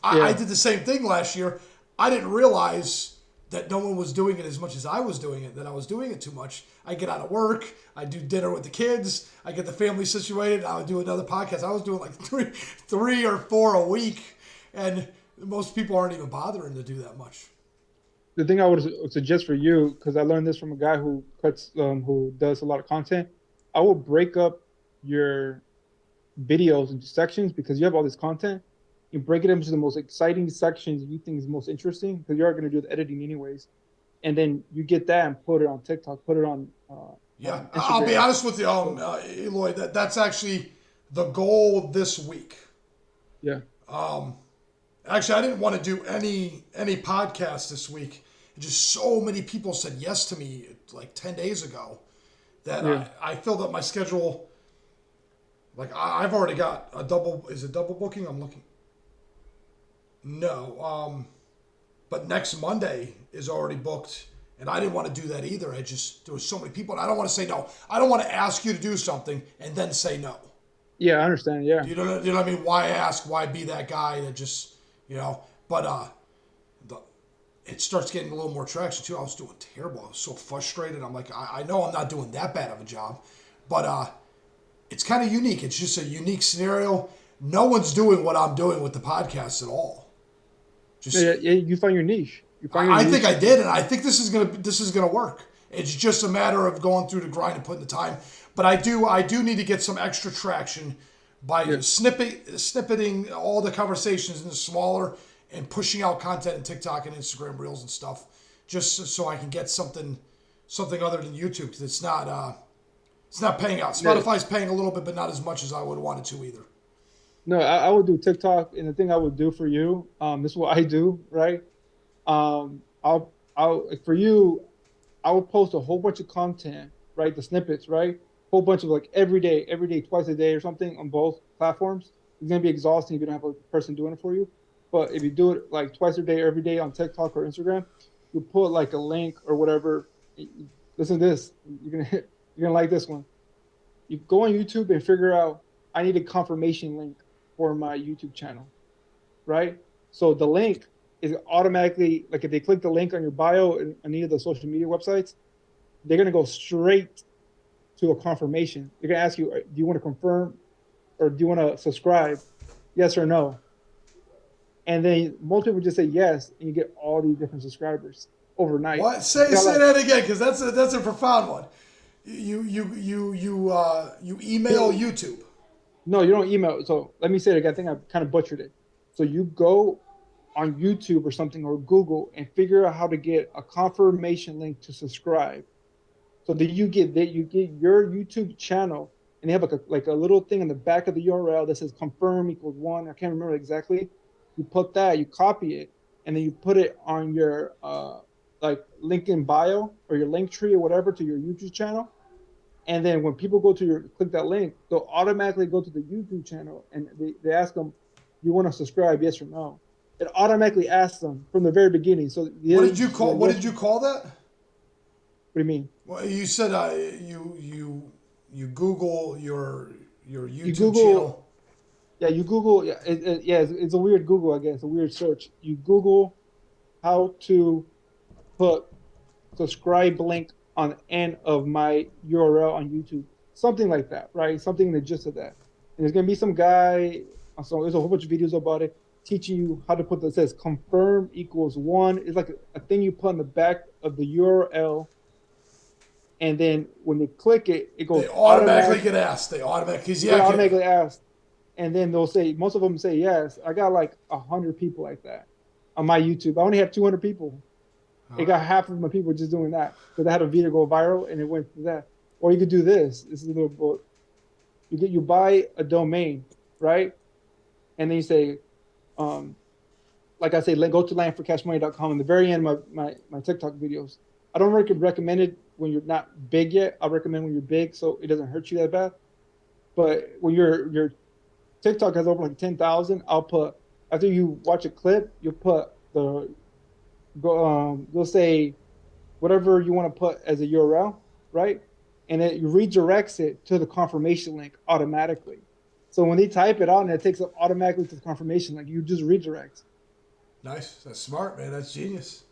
I Yeah. did the same thing last year. I didn't realize that no one was doing it as much as I was doing it, that I was doing it too much. I get out of work, I do dinner with the kids, I get the family situated, I would do another podcast. I was doing like three or four a week, and most people aren't even bothering to do that much. The thing I would suggest for you, because I learned this from a guy who does a lot of content, I will break up your videos into sections because you have all this content. You break it into the most exciting sections you think is most interesting because you're going to do the editing anyways, and then you get that and put it on TikTok, put it Yeah, on I'll be Instagram. honest with you, So Eloy. That's actually the goal this week. yeah, Actually, I didn't want to do any podcast this week. Just so many people said yes to me like 10 days ago that yeah, I filled up my schedule. Like I've already got a double. Is it double booking? I'm looking. No, but next Monday is already booked, and I didn't want to do that either. There was so many people, and I don't want to say no. I don't want to ask you to do something and then say no. Yeah, I understand. Yeah. You know what I mean? Why ask? Why be that guy that just, But the, it starts getting a little more traction too. I was doing terrible. I was so frustrated. I'm like, I know I'm not doing that bad of a job, but it's kind of unique. It's just a unique scenario. No one's doing what I'm doing with the podcast at all. Yeah, Just yeah, you find your niche. You find your I think niche. I did, and I think this is gonna work. It's just a matter of going through the grind and putting the time. But I do need to get some extra traction by Yeah. snippeting all the conversations into smaller and pushing out content in TikTok and Instagram Reels and stuff, just so I can get something other than YouTube because it's not paying out. Yeah. Spotify's paying a little bit, but not as much as I would want it to either. No, I would do TikTok, and the thing I would do for you, this is what I do, right? I'll for you, I will post a whole bunch of content, right? The snippets, right? Whole bunch of like every day, twice a day or something on both platforms. It's gonna be exhausting if you don't have a person doing it for you. But if you do it like twice a day, every day on TikTok or Instagram, you put like a link or whatever. Listen to this. You're gonna like this one. You go on YouTube and figure out I need a confirmation link for my YouTube channel, right? So the link is automatically like if they click the link on your bio in any of the social media websites, they're gonna go straight to a confirmation. They're gonna ask you, do you want to confirm or do you want to subscribe? Yes or no. And then most people just say yes, and you get all these different subscribers overnight. What? Say that again, because that's a profound one. You email YouTube. No, you don't email. So let me say it again. I think I kind of butchered it. So you go on YouTube or something or Google and figure out how to get a confirmation link to subscribe. So that you get your YouTube channel and they have like a little thing in the back of the URL that says confirm equals one. I can't remember exactly. You put that, you copy it, and then you put it on your like link in bio or your link tree or whatever to your YouTube channel. And then when people go to click that link, they'll automatically go to the YouTube channel and they ask them, you want to subscribe, yes or no? It automatically asks them from the very beginning. So What did you call that? What do you mean? Well, you said you Google your YouTube You Google, channel. yeah, you Google, yeah, it's a weird Google, I guess, a weird search. You Google how to put subscribe link on the end of my URL on YouTube, something like that, right? Something in the gist of that. And there's gonna be some guy. So there's a whole bunch of videos about it, teaching you how to put that says confirm equals one. It's like a thing you put on the back of the URL, and then when they click it, it goes. They automatically get asked. They automatically asked, and then they'll say most of them say yes. I got like 100 people like that on my YouTube. I only have 200 people. It got half of my people just doing that because I had a video go viral and it went to that. Or you could do this. This is a little book. You buy a domain, right? And then you say, like I say, go to landforcashmoney.com. In the very end of my TikTok videos, I don't recommend it when you're not big yet. I recommend when you're big so it doesn't hurt you that bad. But when your TikTok has over like 10,000, I'll put after you watch a clip, you'll put you'll say whatever you want to put as a URL, right? And it redirects it to the confirmation link automatically. So when they type it out and it takes it automatically to the confirmation link, you just redirect. Nice. That's smart, man. That's genius.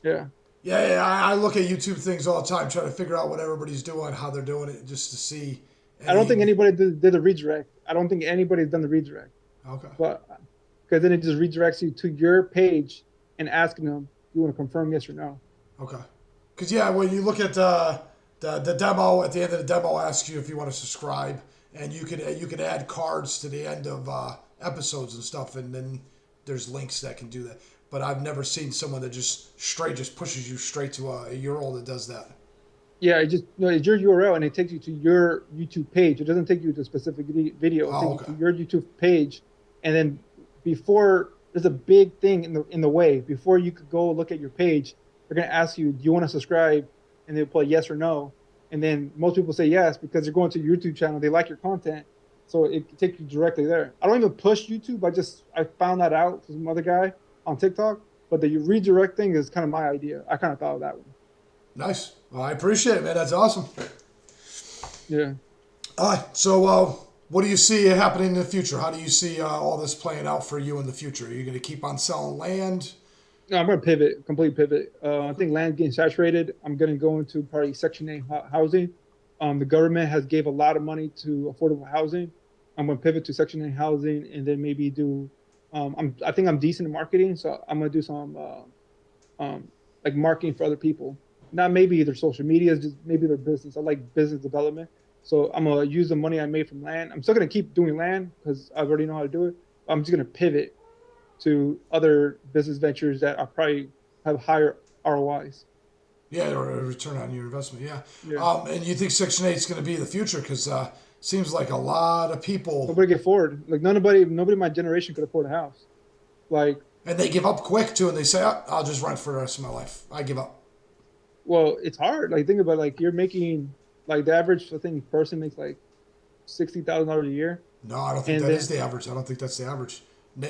Yeah. Yeah. I look at YouTube things all the time, trying to figure out what everybody's doing, how they're doing it, just to see. I don't think anybody did the redirect. I don't think anybody's done the redirect. Okay. But because then it just redirects you to your page and asking them, you want to confirm yes or no? Okay. Because when you look at the demo, at the end of the demo, asks you if you want to subscribe, and you could add cards to the end of episodes and stuff, and then there's links that can do that. But I've never seen someone that just pushes you straight to a URL that does that. Yeah, it's your URL and it takes you to your YouTube page. It doesn't take you to a specific video. It takes you to your YouTube page, and then before. There's a big thing in the way. Before you could go look at your page, they're gonna ask you, do you want to subscribe? And they'll put yes or no. And then most people say yes because they're going to your YouTube channel. They like your content, so it takes you directly there. I don't even push YouTube. I found that out from some other guy on TikTok. But the redirect thing is kind of my idea. I kind of thought of that one. Nice. Well, I appreciate it, man. That's awesome. Yeah. So What do you see happening in the future? How do you see all this playing out for you in the future? Are you going to keep on selling land? No, I'm gonna pivot, complete pivot. I think land getting saturated. I'm gonna go into probably Section 8 housing. The government has gave a lot of money to affordable housing. I'm gonna pivot to Section 8 housing, and then maybe do. I think I'm decent in marketing, so I'm gonna do some like marketing for other people. Not maybe their social media, just maybe their business. I like business development, so I'm gonna use the money I made from land. I'm still gonna keep doing land because I already know how to do it. I'm just gonna pivot to other business ventures that are probably have higher ROIs. Yeah, or a return on your investment. Yeah. Yeah. And you think Section 8 is going to be the future? Because seems like a lot of people, Nobody can afford. Like nobody in my generation could afford a house. Like, and they give up quick too, and they say, oh, I'll just rent for the rest of my life. I give up. well, it's hard. Like think about like you're making like the average I think person makes like $60,000 a year, No, I don't think and that is then the average. I don't think that's the average.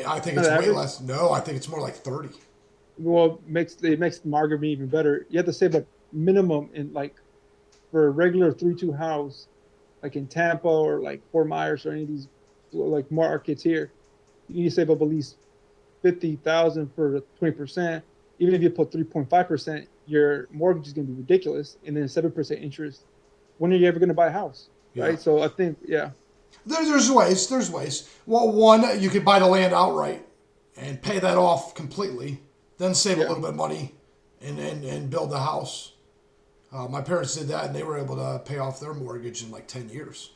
I think not it's the way average. less. No, I think it's more like 30. Well, makes the market even better. You have to save a minimum in like for a regular 3-2 house, like in Tampa or like Fort Myers or any of these like markets here. You need to save up at least 50,000 for 20%. Even if you put 3.5%, your mortgage is going to be ridiculous, and then 7% interest. When are you ever going to buy a house, Yeah. right? So I think, yeah, There's ways. There's ways. Well, one, you could buy the land outright and pay that off completely, then save a yeah, little bit of money and build the house. My parents did that, and they were able to pay off their mortgage in like 10 years.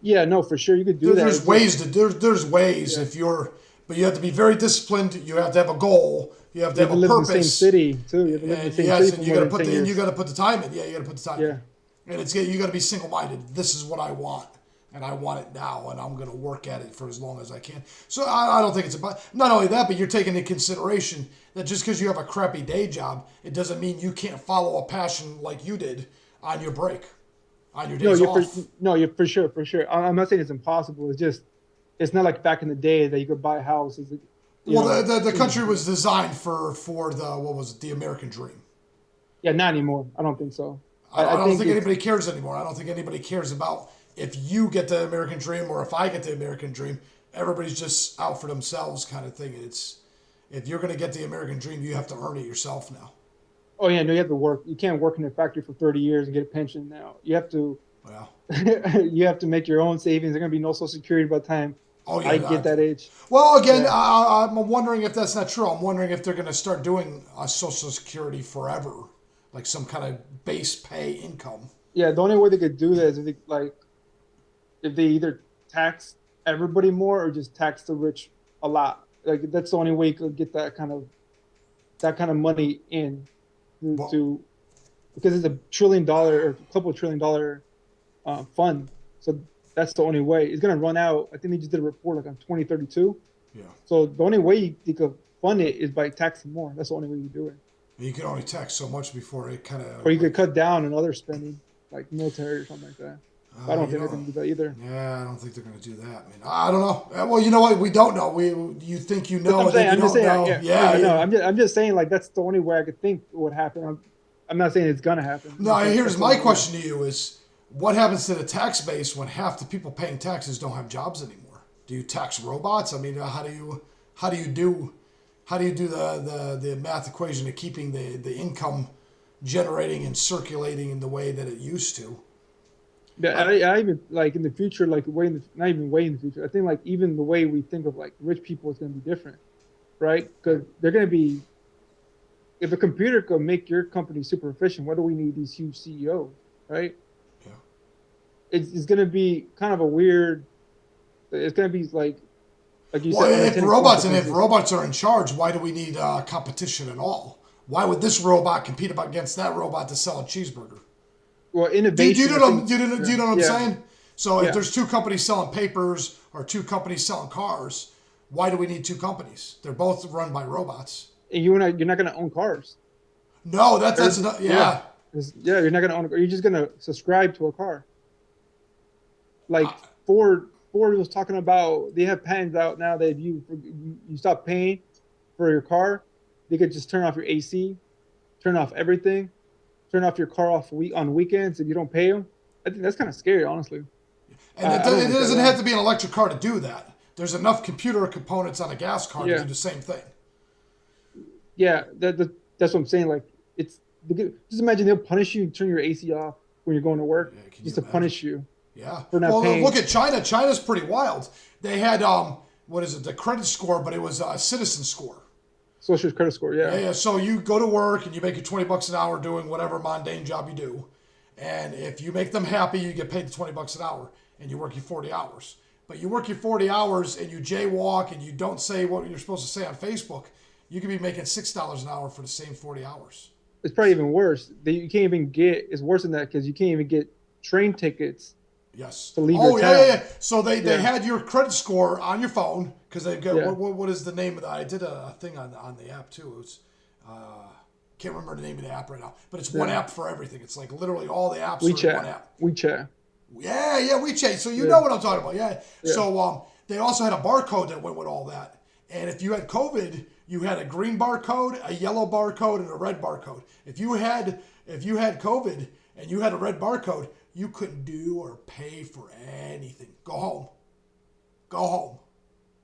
yeah. No, for sure, you could do that. There's It's just, ways to there's ways yeah, if you're, but you have to be very disciplined. You have to have a goal. You have to you have have to a live in the same purpose, city too. You have to live in the and same yes, city and for you more got to than put 10 the and you years. got to put the time in. Yeah, you got to put the time in, Yeah, and it's you got to be single minded. This is what I want, and I want it now, and I'm going to work at it for as long as I can. So I don't think it's about not only that, but you're taking into consideration that just because you have a crappy day job, it doesn't mean you can't follow a passion like you did on your break, on your no, days off. you're for sure, for sure. I'm not saying it's impossible. It's just, it's not like back in the day that you could buy a house. Is you Well, know, the country easy. was designed for the what was it, the American dream. Yeah, not anymore. I don't think so. I I don't think think it's anybody cares anymore. I don't think anybody cares about if you get the American dream or if I get the American dream. Everybody's just out for themselves, kind of thing. It's if you're going to get the American dream, you have to earn it yourself now. Oh yeah, no, you have to work. You can't work in a factory for 30 years and get a pension now. You have to Well, you have to make your own savings. There's gonna be no social security by the time oh I yeah. get that age. Well, again, Yeah. I'm wondering if that's not true. I'm wondering if they're going to start doing a Social Security forever, like some kind of base pay income. Yeah, the only way they could do that is if they like if they either tax everybody more or just tax the rich a lot. Like that's the only way you could get that kind of money in Well, to because it's $1 trillion or a couple of $1 trillion fund. So that's the only way. It's gonna run out. I think they just did a report like on 2032. yeah. So the only way you could fund it is by taxing more. That's the only way you do it. You can only tax so much before it kind Or of you could like cut down on other spending, like military or something like that. But I don't you think they're know. gonna do that either. Yeah, I don't think they're going to do that. I mean, I don't know. Well, you know what? We don't know. You think you That's what know, I'm and then saying. you I'm just don't saying. know. Yeah, Yeah, yeah. No, yeah. I'm just saying. Like that's the only way I could think would happen. I'm not saying it's gonna happen. I'm Now, just saying here's that's the my only way. question to you: Is what happens to the tax base when half the people paying taxes don't have jobs anymore? Do you tax robots? I mean, how do you do the math equation of keeping the income generating and circulating in the way that it used to? Yeah, Uh, I even like in the future, like way in the, not even way in the future. I think like even the way we think of like rich people is gonna be different, right? Because they're gonna be if a computer could make your company super efficient, what do we need these huge CEOs, right? yeah. It's going to be kind of a weird. It's going to be like you Well, said, unintended if consequences. robots are in charge, why do we need competition at all? Why would this robot compete against that robot to sell a cheeseburger? Well, Do you innovation, know I what think. do you know what I'm Yeah, saying? So if yeah. there's two companies selling papers or two companies selling cars, why do we need two companies? They're both run by robots. And you're not going to own cars. No, that's Every, not, yeah, yeah. yeah. You're not going to own. You're just going to subscribe to a car. Like Uh, Ford was talking about. They have patents out now that if you stop paying for your car, they could just turn off your AC, turn off everything, turn off your car off on weekends if you don't pay them. I think that's kind of scary, honestly. And I don't it like that doesn't at have all. to be an electric car to do that. There's enough computer components on a gas car to do Yeah, the same thing. yeah. That's what I'm saying. Like it's just imagine they'll punish you and turn your AC off when you're going to work Yeah, can just you to imagine? punish you Yeah. for not Well, look paying. at China. China's pretty wild. They had what is it? The credit score, but it was a citizen score. Social credit score. Yeah, Yeah, yeah. So you go to work and you make your $20 an hour doing whatever mundane job you do, and if you make them happy, you get paid the $20 an hour, and you work your 40 hours. But you work your 40 hours and you jaywalk and you don't say what you're supposed to say on Facebook, you could be making $6 an hour for the same 40 hours. it's probably even worse. You can't even get. It's worse than that because you can't even get train tickets Yes. to leave your Oh yeah, yeah, town. yeah. So they Yeah, had your credit score on your phone because they got yeah, what is the name of that? I did a thing on the app too. It was can't remember the name of the app right now, but it's one yeah. app for everything. It's like literally all the apps are in one WeChat, app. WeChat. Yeah, yeah, WeChat. So you Yeah, know what I'm talking about. Yeah. yeah. So they also had a barcode that went with all that. And if you had COVID, you had a green barcode, a yellow barcode, and a red barcode. If you had COVID and you had a red barcode, you couldn't do or pay for anything. Go home. Go home.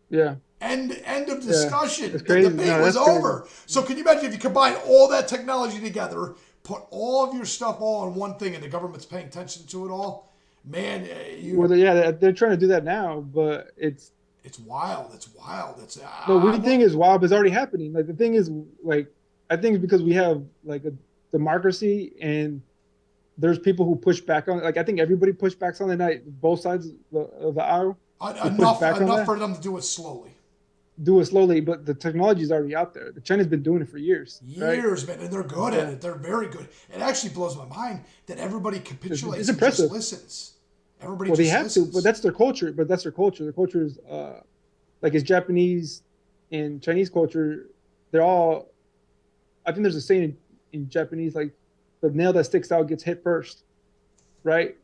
Yeah, End of yeah. discussion. It's The crazy. debate No, was that's crazy. over. So can you imagine if you combine all that technology together, put all of your stuff all in one thing, and the government's paying attention to it all? Man, Well, yeah, they're trying to do that now, but it's wild. It's wild. It's no. We think is wild, but it's already happening. Like the thing is, like I think it's because we have like a democracy, and there's people who push back on. Like I think everybody pushed back on the night, both sides of the aisle. They push back on enough that. for them to do it slowly. Do it slowly, but the technology is already out there. The China's been doing it for years, right? Years, man, and they're good at Yeah, it. They're very good. It actually blows my mind that everybody it's capitulates and just impressive. listens. Everybody Well, they just have to, but listens. that's their culture. But that's their culture. Their culture is like it's Japanese and Chinese culture. They're all. I think there's a saying in Japanese like the nail that sticks out gets hit first, right?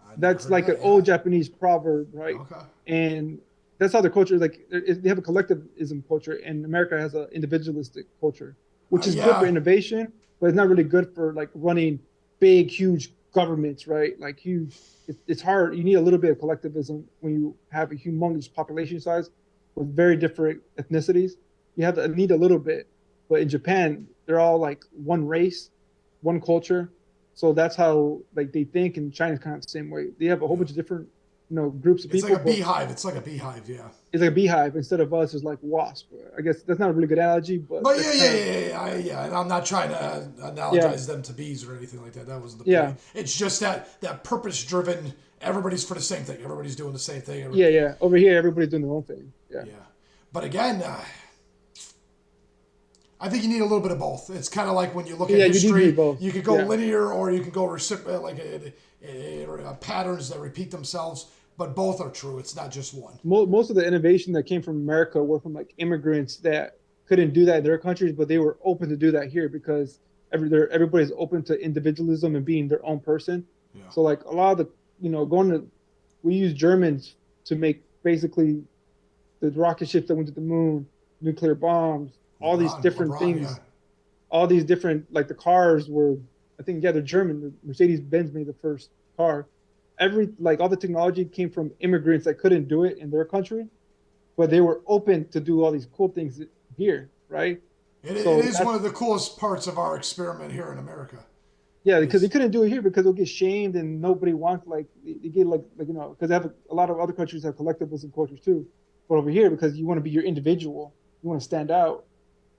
I never That's heard like an that. Yeah. old Japanese proverb, right? Okay. And that's how their culture is. Like they have a collectivism culture, and America has an individualistic culture, which is good for Yeah. innovation, but it's not really good for like running big, huge governments, right? Like huge. It's hard. You need a little bit of collectivism when you have a humongous population size with very different ethnicities. You have to need a little bit, but in Japan, they're all like one race, one culture. So that's how like they think, and China's kind of the same way. They have a whole bunch of different, groups of It's like people, a but beehive. It's like a beehive. Yeah. it's like a beehive instead of us is like wasp. I guess that's not a really good analogy, but But that's yeah, yeah, kind of yeah, yeah, yeah. And I'm not trying to yeah, analogize them to bees or anything like that. That wasn't the yeah, point. It's just that purpose-driven. Everybody's for the same thing. Everybody's doing the same thing. yeah, yeah. Over here, everybody's doing their own thing. Yeah, Yeah. But again, I think you need a little bit of both. It's kind of like when you look at yeah. You need history, both. you could go Yeah. linear or you can go patterns that repeat themselves. But both are true. It's not just one. Most of the innovation that came from America were from like immigrants that couldn't do that in their countries, but they were open to do that here because everybody's open to individualism and being their own person. Yeah. So like a lot of the going to we use Germans to make basically the rocket ships that went to the moon, nuclear bombs, all these different things, Yeah. all these different like the cars were I think yeah they're German. Mercedes Benz made the first car. Like all the technology came from immigrants that couldn't do it in their country, but they were open to do all these cool things here, right? It So is one of the coolest parts of our experiment here in America. yeah, because they Is couldn't do it here because they'll get shamed and nobody wants like they get like because they have a lot of other countries have collectivism cultures too, but over here because you want to be your individual, you want to stand out,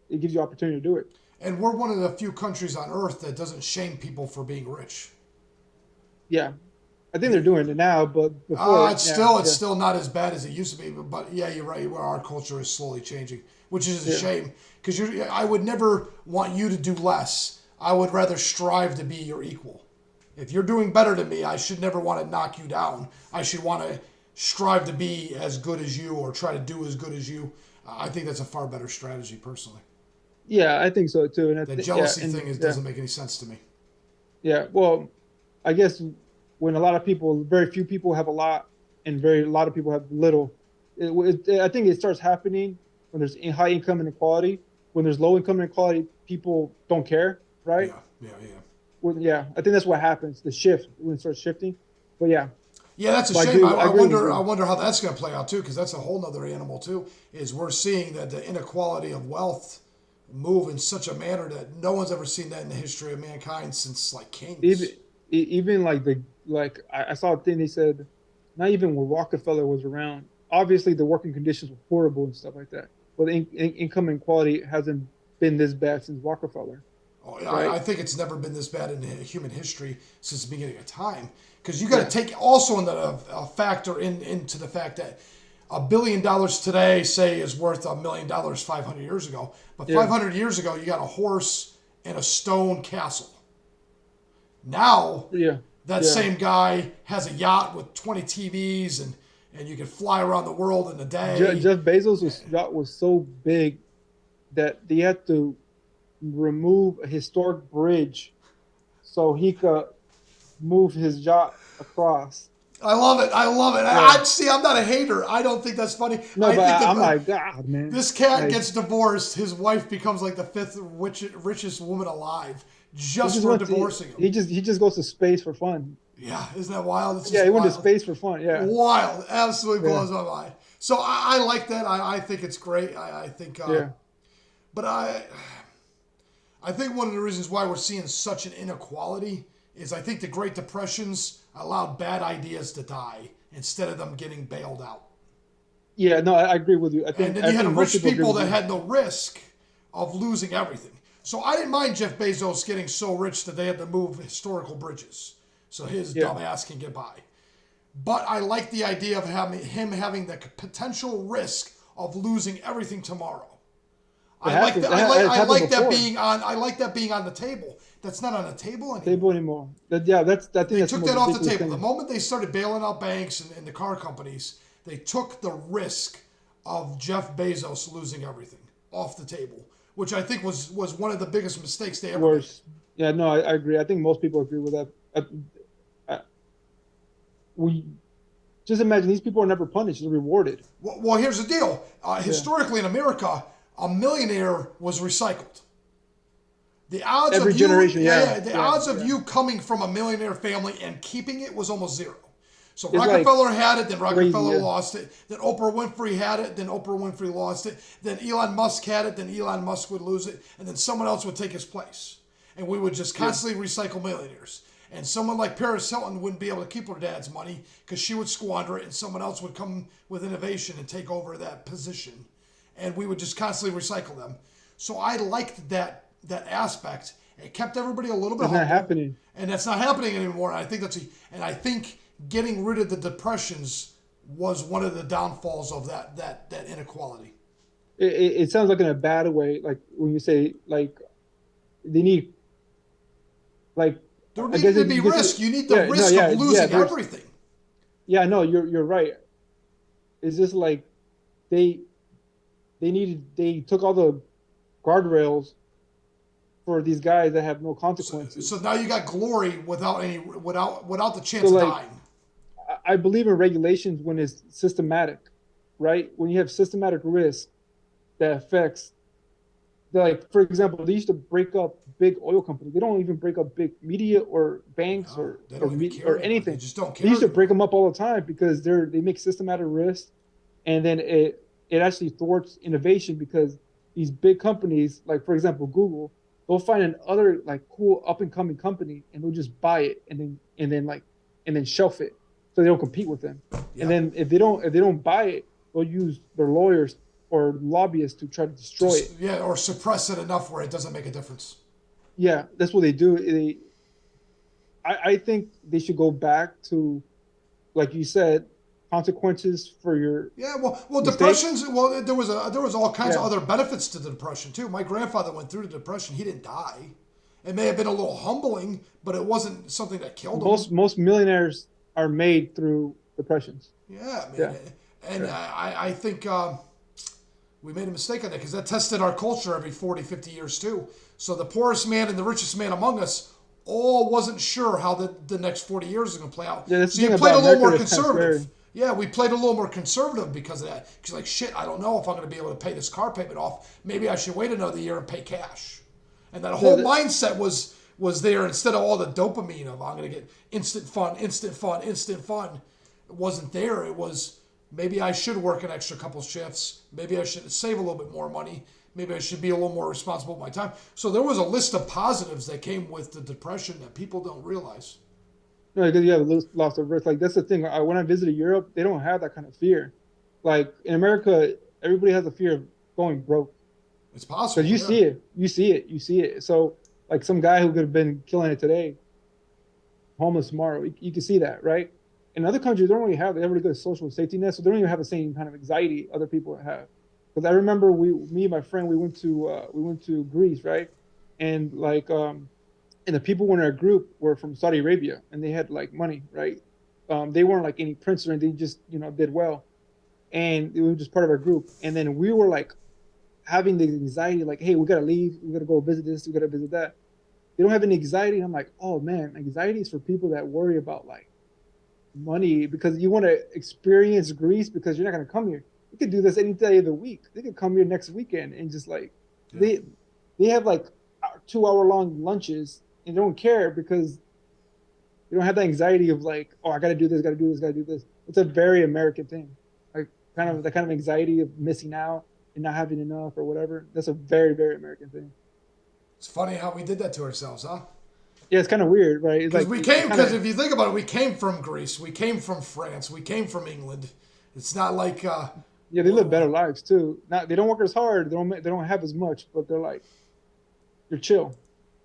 it gives you opportunity to do it. and we're one of the few countries on earth that doesn't shame people for being rich. Yeah, I think they're doing it now, but before It's still not as bad as it used to be. But yeah, you're right. Where our culture is slowly changing, which is a yeah, shame because I would never want you to do less. I would rather strive to be your equal. If you're doing better than me, I should never want to knock you down. I should want to strive to be as good as you or try to do as good as you. I think that's a far better strategy, personally. yeah, I think so too. And The jealousy thing doesn't make any sense to me. yeah. Well, I guess when a lot of people, very few people have a lot, and a lot of people have little. I think it starts happening when there's high income inequality. When there's low income inequality, people don't care, right? Yeah, yeah, yeah. Well, yeah, I think that's what happens. The shift when it starts shifting. But yeah, Yeah, that's a But shame. I I agree with wonder. I you. wonder how that's going to play out too, because that's a whole nother animal too. Is we're seeing that the inequality of wealth move in such a manner that no one's ever seen that in the history of mankind since like Even kings. even like I saw a thing they said, not even when Rockefeller was around. Obviously, the working conditions were horrible and stuff like that. But income inequality hasn't been this bad since Rockefeller, Oh, right? I think it's never been this bad in human history since the beginning of time. Because you got to Yeah, take also in a factor into the fact that $1 billion today, say, is worth $1 million 500 years ago. But yeah, 500 years ago, you got a horse and a stone castle. Now, yeah, that yeah. same guy has a yacht with 20 TVs and you can fly around the world in a day. Jeff Bezos' yacht was so big that they had to remove a historic bridge so he could move his yacht across. I love it. I love it. Yeah. I see. I'm not a hater. I don't think that's funny. No, I but think I'm that like, God, man. this cat Like, gets divorced. His wife becomes like the fifth richest woman alive he just just for went to divorcing him. he just goes to space for fun. Yeah, isn't that wild? It's Yeah, just he went to wild. space for fun. Yeah, Wild. Absolutely yeah, blows my mind. So I like that. I think it's great. I think, yeah. but I think one of the reasons why we're seeing such an inequality is I think the Great Depressions allowed bad ideas to die instead of them getting bailed out. Yeah, no, I agree with you. And then I you had think most rich people agree people with that you. had no risk of losing everything. So I didn't mind Jeff Bezos getting so rich that they had to move historical bridges so his Yeah, dumb ass can get by. But I like the idea of having the potential risk of losing everything tomorrow. it I like happens. that. It I happened like that before. being on. I like that being on the table. That's not on the table Table anymore. anymore. Yeah, I think They that's the took most that off the ridiculous table. The thing. moment they started bailing out banks and the car companies, they took the risk of Jeff Bezos losing everything off the table, which I think was one of the biggest mistakes they ever made. Worse. Yeah, no, I agree. I think most people agree with that. I, we just imagine these people are never punished; they're rewarded. Well, here's the deal. Yeah, Historically in America, a millionaire was recycled. The odds every of you, generation. yeah, Yeah, yeah, the yeah, odds of yeah. you coming from a millionaire family and keeping it was almost zero. So It's like Rockefeller had it, then crazy. Rockefeller Yeah, lost it. Then Oprah Winfrey had it, then Oprah Winfrey lost it. Then Elon Musk had it, then Elon Musk would lose it, and then someone else would take his place. And we would just yeah. constantly recycle millionaires. And someone like Paris Hilton wouldn't be able to keep her dad's money because she would squander it, and someone else would come with innovation and take over that position. And we would just constantly recycle them. So I liked that aspect. It kept everybody a little bit It's not humble, happening. and that's not happening anymore. And I think and I think getting rid of the depressions was one of the downfalls of that inequality. It sounds like in a bad way. Like when you say like they need like There I guess needed to if be you get risk. You need the yeah, no, risk yeah, of yeah. losing everything. Yeah, no, you're right. It's just like they they took all the guardrails for these guys that have no So consequences. now you got glory without the So chance of like dying. I believe in regulations when it's systematic, right? When you have systematic risk that affects, like for example, they used to break up big oil companies. They don't even break up big media or banks No, they or don't even care or anymore. They anything. just don't They care used to break anymore. them up all the time because they make systematic risk, and then it actually thwarts innovation because these big companies, like for example Google, they'll find another like cool up and coming company and they'll just buy it and then shelf it so they don't compete with them. And Yep. then if they don't buy it, they'll use their lawyers or lobbyists to try to destroy it. Yeah, or suppress it enough where it doesn't make a difference. Yeah, that's what they do. I think they should go back to, like you said, consequences for your Yeah, well, mistakes. depressions. Well, there was all kinds of Yeah, other benefits to the depression too. My grandfather went through the depression. He didn't die. It may have been a little humbling, but it wasn't something that killed him. most millionaires are made through depressions. Yeah, man. Yeah, And yeah, I think we made a mistake on that because that tested our culture every 40, 50 years too. So the poorest man and the richest man among us all wasn't sure how the next 40 years is going to play out. yeah. That's the So you thing played a about little America more that's kind of conservative. scary. Yeah, we played a little more conservative because of that. Because like, shit, I don't know if I'm going to be able to pay this car payment off. Maybe I should wait another year and pay cash. And that Yeah, whole mindset was there instead of all the dopamine of I'm going to get instant fun, instant fun, instant fun. wasn't there. It was maybe I should work an extra couple shifts. Maybe I should save a little bit more money. Maybe I should be a little more responsible with my time. So there was a list of positives that came with the depression that people don't realize. No, because you have a loss of risk. Like that's the thing. When I visited Europe, they don't have that kind of fear. Like in America, everybody has a fear of going broke It's possible. because you Yeah. see it, you see it. So like some guy who could have been killing it today, homeless tomorrow, you can see that, right? In other countries, they don't really have they have really good social safety net, so they don't even have the same kind of anxiety other people have. Because I remember me and my friend, we went to Greece, right? And like and the people in our group were from Saudi Arabia, and they had like money, right? They weren't like any prince or anything; they just did well, and it was just part of our group. And then we were like having the anxiety, like, hey, we gotta leave, we gotta go visit this, we gotta visit that. They don't have any anxiety. I'm like, oh man, anxiety is for people that worry about like money because you want to experience Greece because you're not gonna come here. You could do this any day of the week. They could come here next weekend and just like Yeah. they have like 2 hour long lunches and they don't care because they don't have the anxiety of like, oh, I got to do this, got to do this, got to do this. It's a very American thing. Like kind of the kind of anxiety of missing out and not having enough or whatever. That's a very, very American thing. It's funny how we did that to ourselves, huh? Yeah, it's kind of weird, right? It's like Because if you think about it, we came from Greece, we came from France, we came from England. It's not like yeah, they live better lives too. Not they don't work as hard, they don't have as much, but they're like they're chill.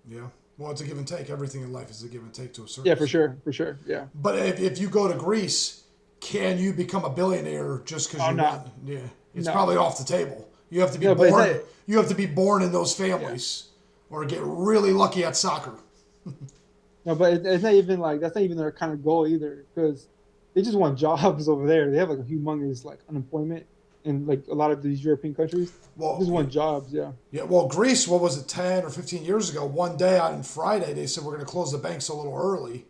yeah. Well, it's a give and take. Everything in life is a give and take to a certain Yeah, extent. for sure, yeah. But if you go to Greece, can you become a billionaire just because Oh you no, want? Yeah, it's no, probably off the table. You have to be no, but it's born. not, You have to be born in those yeah. families, or get really lucky at soccer. No, but it's not even like that's not even their kind of goal either because they just want jobs over there. They have like a humongous like unemployment in like a lot of these European countries. They Well, just want jobs, yeah. yeah. Well, Greece. What was it? 10 or 15 years ago. One day on Friday, they said we're going to close the banks a little early,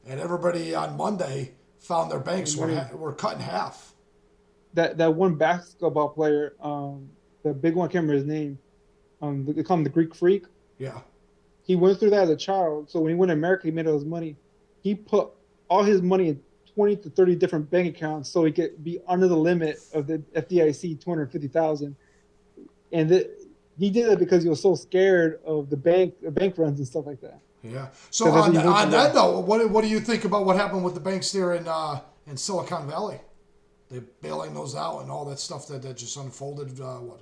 and everybody on Monday found their banks were cut in half. That one basketball player, the big one, I can't remember his name. They call him the Greek Freak. Yeah. He went through that as a child. So when he went to America, he made all his money. He put all his money in 20 to 30 different bank accounts so he could be under the limit of the FDIC 250,000. And he did it because he was so scared of the bank runs and stuff like that. Yeah. So Because on, he went on through that that. though, what do you think about what happened with the banks there in Silicon Valley? They bailing those out and all that stuff that just unfolded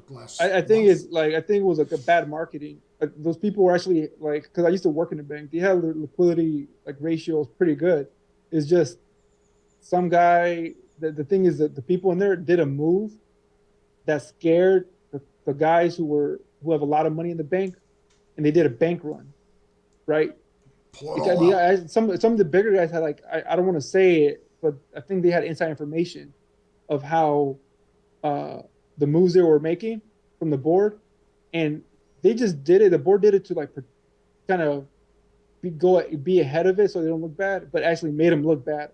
last I think month. I think it was like a bad marketing. Like those people were actually like, because I used to work in the bank, they had the liquidity like ratios pretty good. It's just some guy. The thing is that the people in there did a move that scared the guys who have a lot of money in the bank, and they did a bank run, right? Pull it all out. Some of the bigger guys had like I don't want to say it, but I think they had inside information of how the moves they were making from the board, and they just did it. The board did it to like kind of be ahead of it so they don't look bad, but actually made them look bad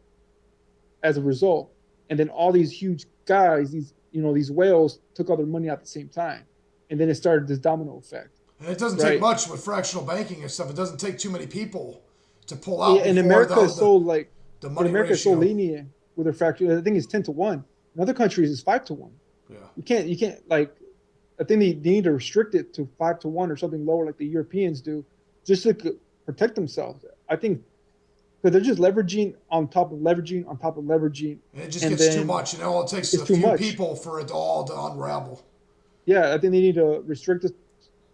as a result. And then all these huge guys, these whales took all their money out at the same time, and then it started this domino effect. And it doesn't take Right? much with fractional banking and stuff. It doesn't take too many people to pull Yeah, out and before America is so like the in money America is so ratio. lenient with their fracture. I think it's 10 to 1. In other countries, it's 5 to 1. Yeah. You can't like. I think they need to restrict it to 5 to 1 or something lower, like the Europeans do, just to protect themselves. I think because they're just leveraging on top of leveraging on top of leveraging, And it just and gets too then much. All it takes is it's a too few much. people for it all to unravel. Yeah, I think they need to restrict it.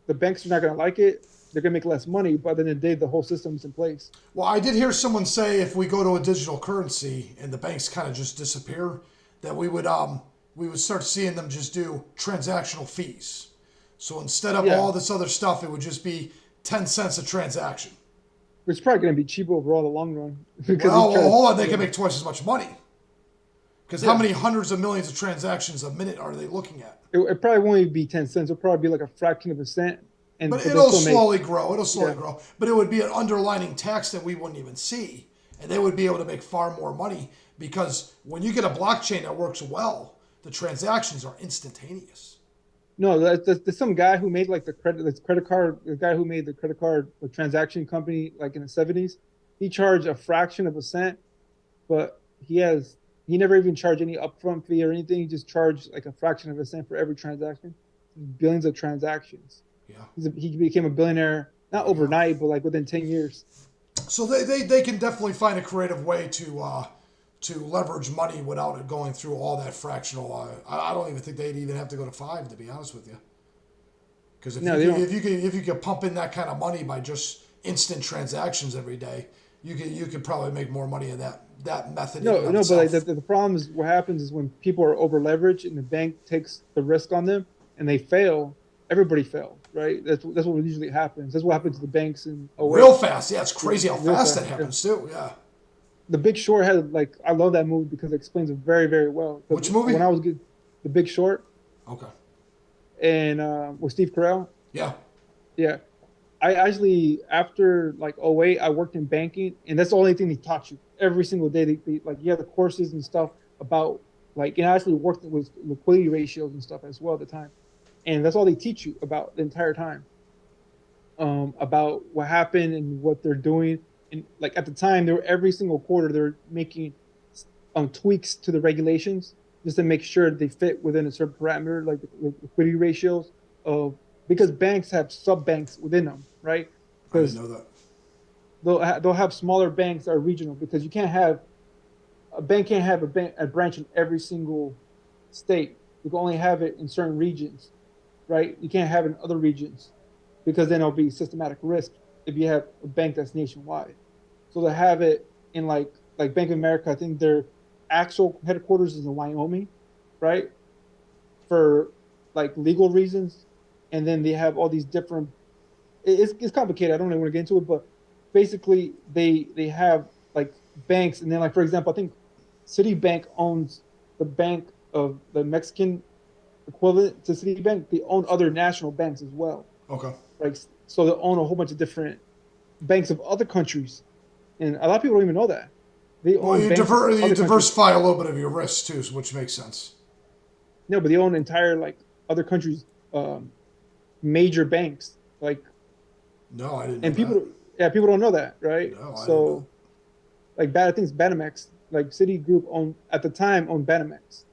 The banks are not going to like it. They're going to make less money, but at the end of the day, the whole system's in place. Well, I did hear someone say if we go to a digital currency and the banks kind of just disappear, that we would start seeing them just do transactional fees. So instead of Yeah, all this other stuff, it would just be 10 cents a transaction. it's probably going to be cheaper overall in the long run because Well, you try hold on, to, they can yeah, make twice as much money. Because how yeah. many hundreds of millions of transactions a minute are they looking at? It probably won't be 10 cents. It'll probably be like a fraction of a cent, But but they'll it'll still make. slowly grow. It'll slowly Yeah, grow. But it would be an underlining tax that we wouldn't even see. And they would be able to make far more money because when you get a blockchain that works well, the transactions are instantaneous. no, there's some guy who made like this credit card. The guy who made the credit card transaction company like in the 70s. He charged a fraction of a cent, but he has He never even charged any upfront fee or anything. He just charged like a fraction of a cent for every transaction. Billions of transactions. Yeah. He became a billionaire not There you go. overnight, but like within 10 years. So they can definitely find a creative way to leverage money without it going through all that fractional. I don't even think they'd even have to go to five, to be honest with you. Because No, they don't. if you could pump in that kind of money by just instant transactions every day, you could probably make more money in that method in and No, of no, but like itself. the problem is what happens is when people are over leveraged and the bank takes the risk on them and they fail, everybody fails, right? That's what usually happens. That's what happened to the banks in Real '08. fast, yeah, it's crazy how Real fast that fast. Yeah. happens too. Yeah. The Big Short had like I love that movie because it explains it very very well. Because Which movie? when I was good, The Big Short Okay. and with Steve Carell, Yeah. yeah, I actually after like '08, I worked in banking and that's the only thing they taught you every single day. Like you have the courses and stuff about like and I actually worked with liquidity ratios and stuff as well at the time, and that's all they teach you about the entire time. About what happened and what they're doing. And like at the time, they were every single quarter they're making tweaks to the regulations just to make sure they fit within a certain parameter, like the liquidity ratios of because banks have sub banks within them, right? I didn't Because know that. they'll have smaller banks that are regional because you can't have a bank can't have a branch in every single state. You can only have it in certain regions, right? You can't have it in other regions because then it'll be systematic risk if you have a bank that's nationwide. So to have it in like Bank of America, I think their actual headquarters is in Wyoming, right? For like legal reasons, and then they have all these different. It's complicated. I don't really want to get into it, but basically they have like banks, and then like for example, I think Citibank owns the bank of the Mexican equivalent to Citibank. They own other national banks as well. Okay. Like so, they own a whole bunch of different banks of other countries, and a lot of people don't even know that they Well, own banks of you other countries. diversify a little bit of your risks too, which makes sense. No, but they own entire like other countries, um, major banks. Like, No, I didn't know and that. yeah, people don't know that, right? No, I didn't know. So, like, bad I think it's Banamex. Like, Citigroup owned at the time owned Banamex,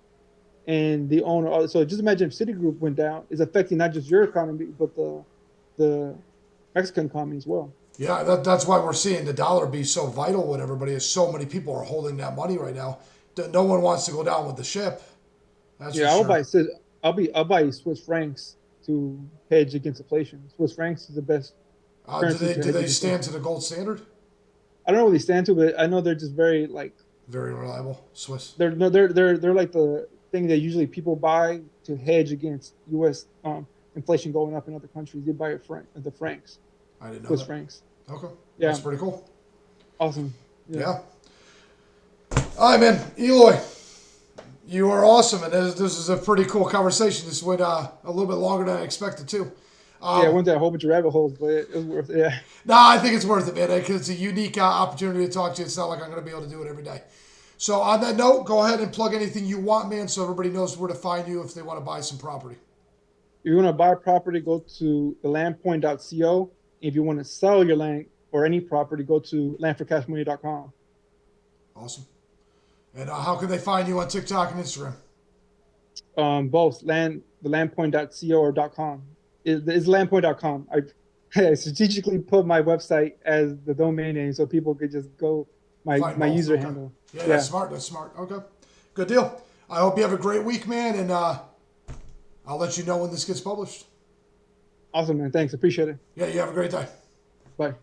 and they own all. So just imagine if Citigroup went down, it's affecting not just your economy but the Mexican economy as well. Yeah, that's why we're seeing the dollar be so vital with everybody. Is so many people are holding that money right now. No one wants to go down with the ship. That's for Yeah, I'll sure. buy I'll buy Swiss francs to hedge against inflation. Swiss francs is the best currency to Do hedge they against stand to inflation. the gold standard? I don't know what they stand to, but I know they're just very like Very reliable, Swiss. they're no they're like the thing that usually people buy to hedge against U.S. Inflation going up in other countries. They buy the francs, I didn't know Swiss that. francs. Okay, Yeah, that's pretty cool. awesome. Yeah, Yeah. All right, man. Eloy, you are awesome, and this is a pretty cool conversation. This went a little bit longer than I expected too. yeah. I went down a whole bunch of rabbit holes, but it was worth it. Yeah, No, I think it's worth it, man, because it's a unique opportunity to talk to you. It's not like I'm going to be able to do it every day. So on that note, go ahead and plug anything you want, man, so everybody knows where to find you if they want to buy some property. if you want to buy a property, go to thelandpoint.co. If you want to sell your land or any property, go to landforcashmoney.com. Awesome. And how can they find you on TikTok and Instagram? Both thelandpoint.co or .com. It's landpoint.com. I strategically put my website as the domain name so people could just go Find my both. user Okay. handle. Yeah, Yeah, that's smart. That's smart. Okay. Good deal. I hope you have a great week, man, and I'll let you know when this gets published. awesome, man. Thanks. Appreciate it. Yeah, you have a great day. Bye.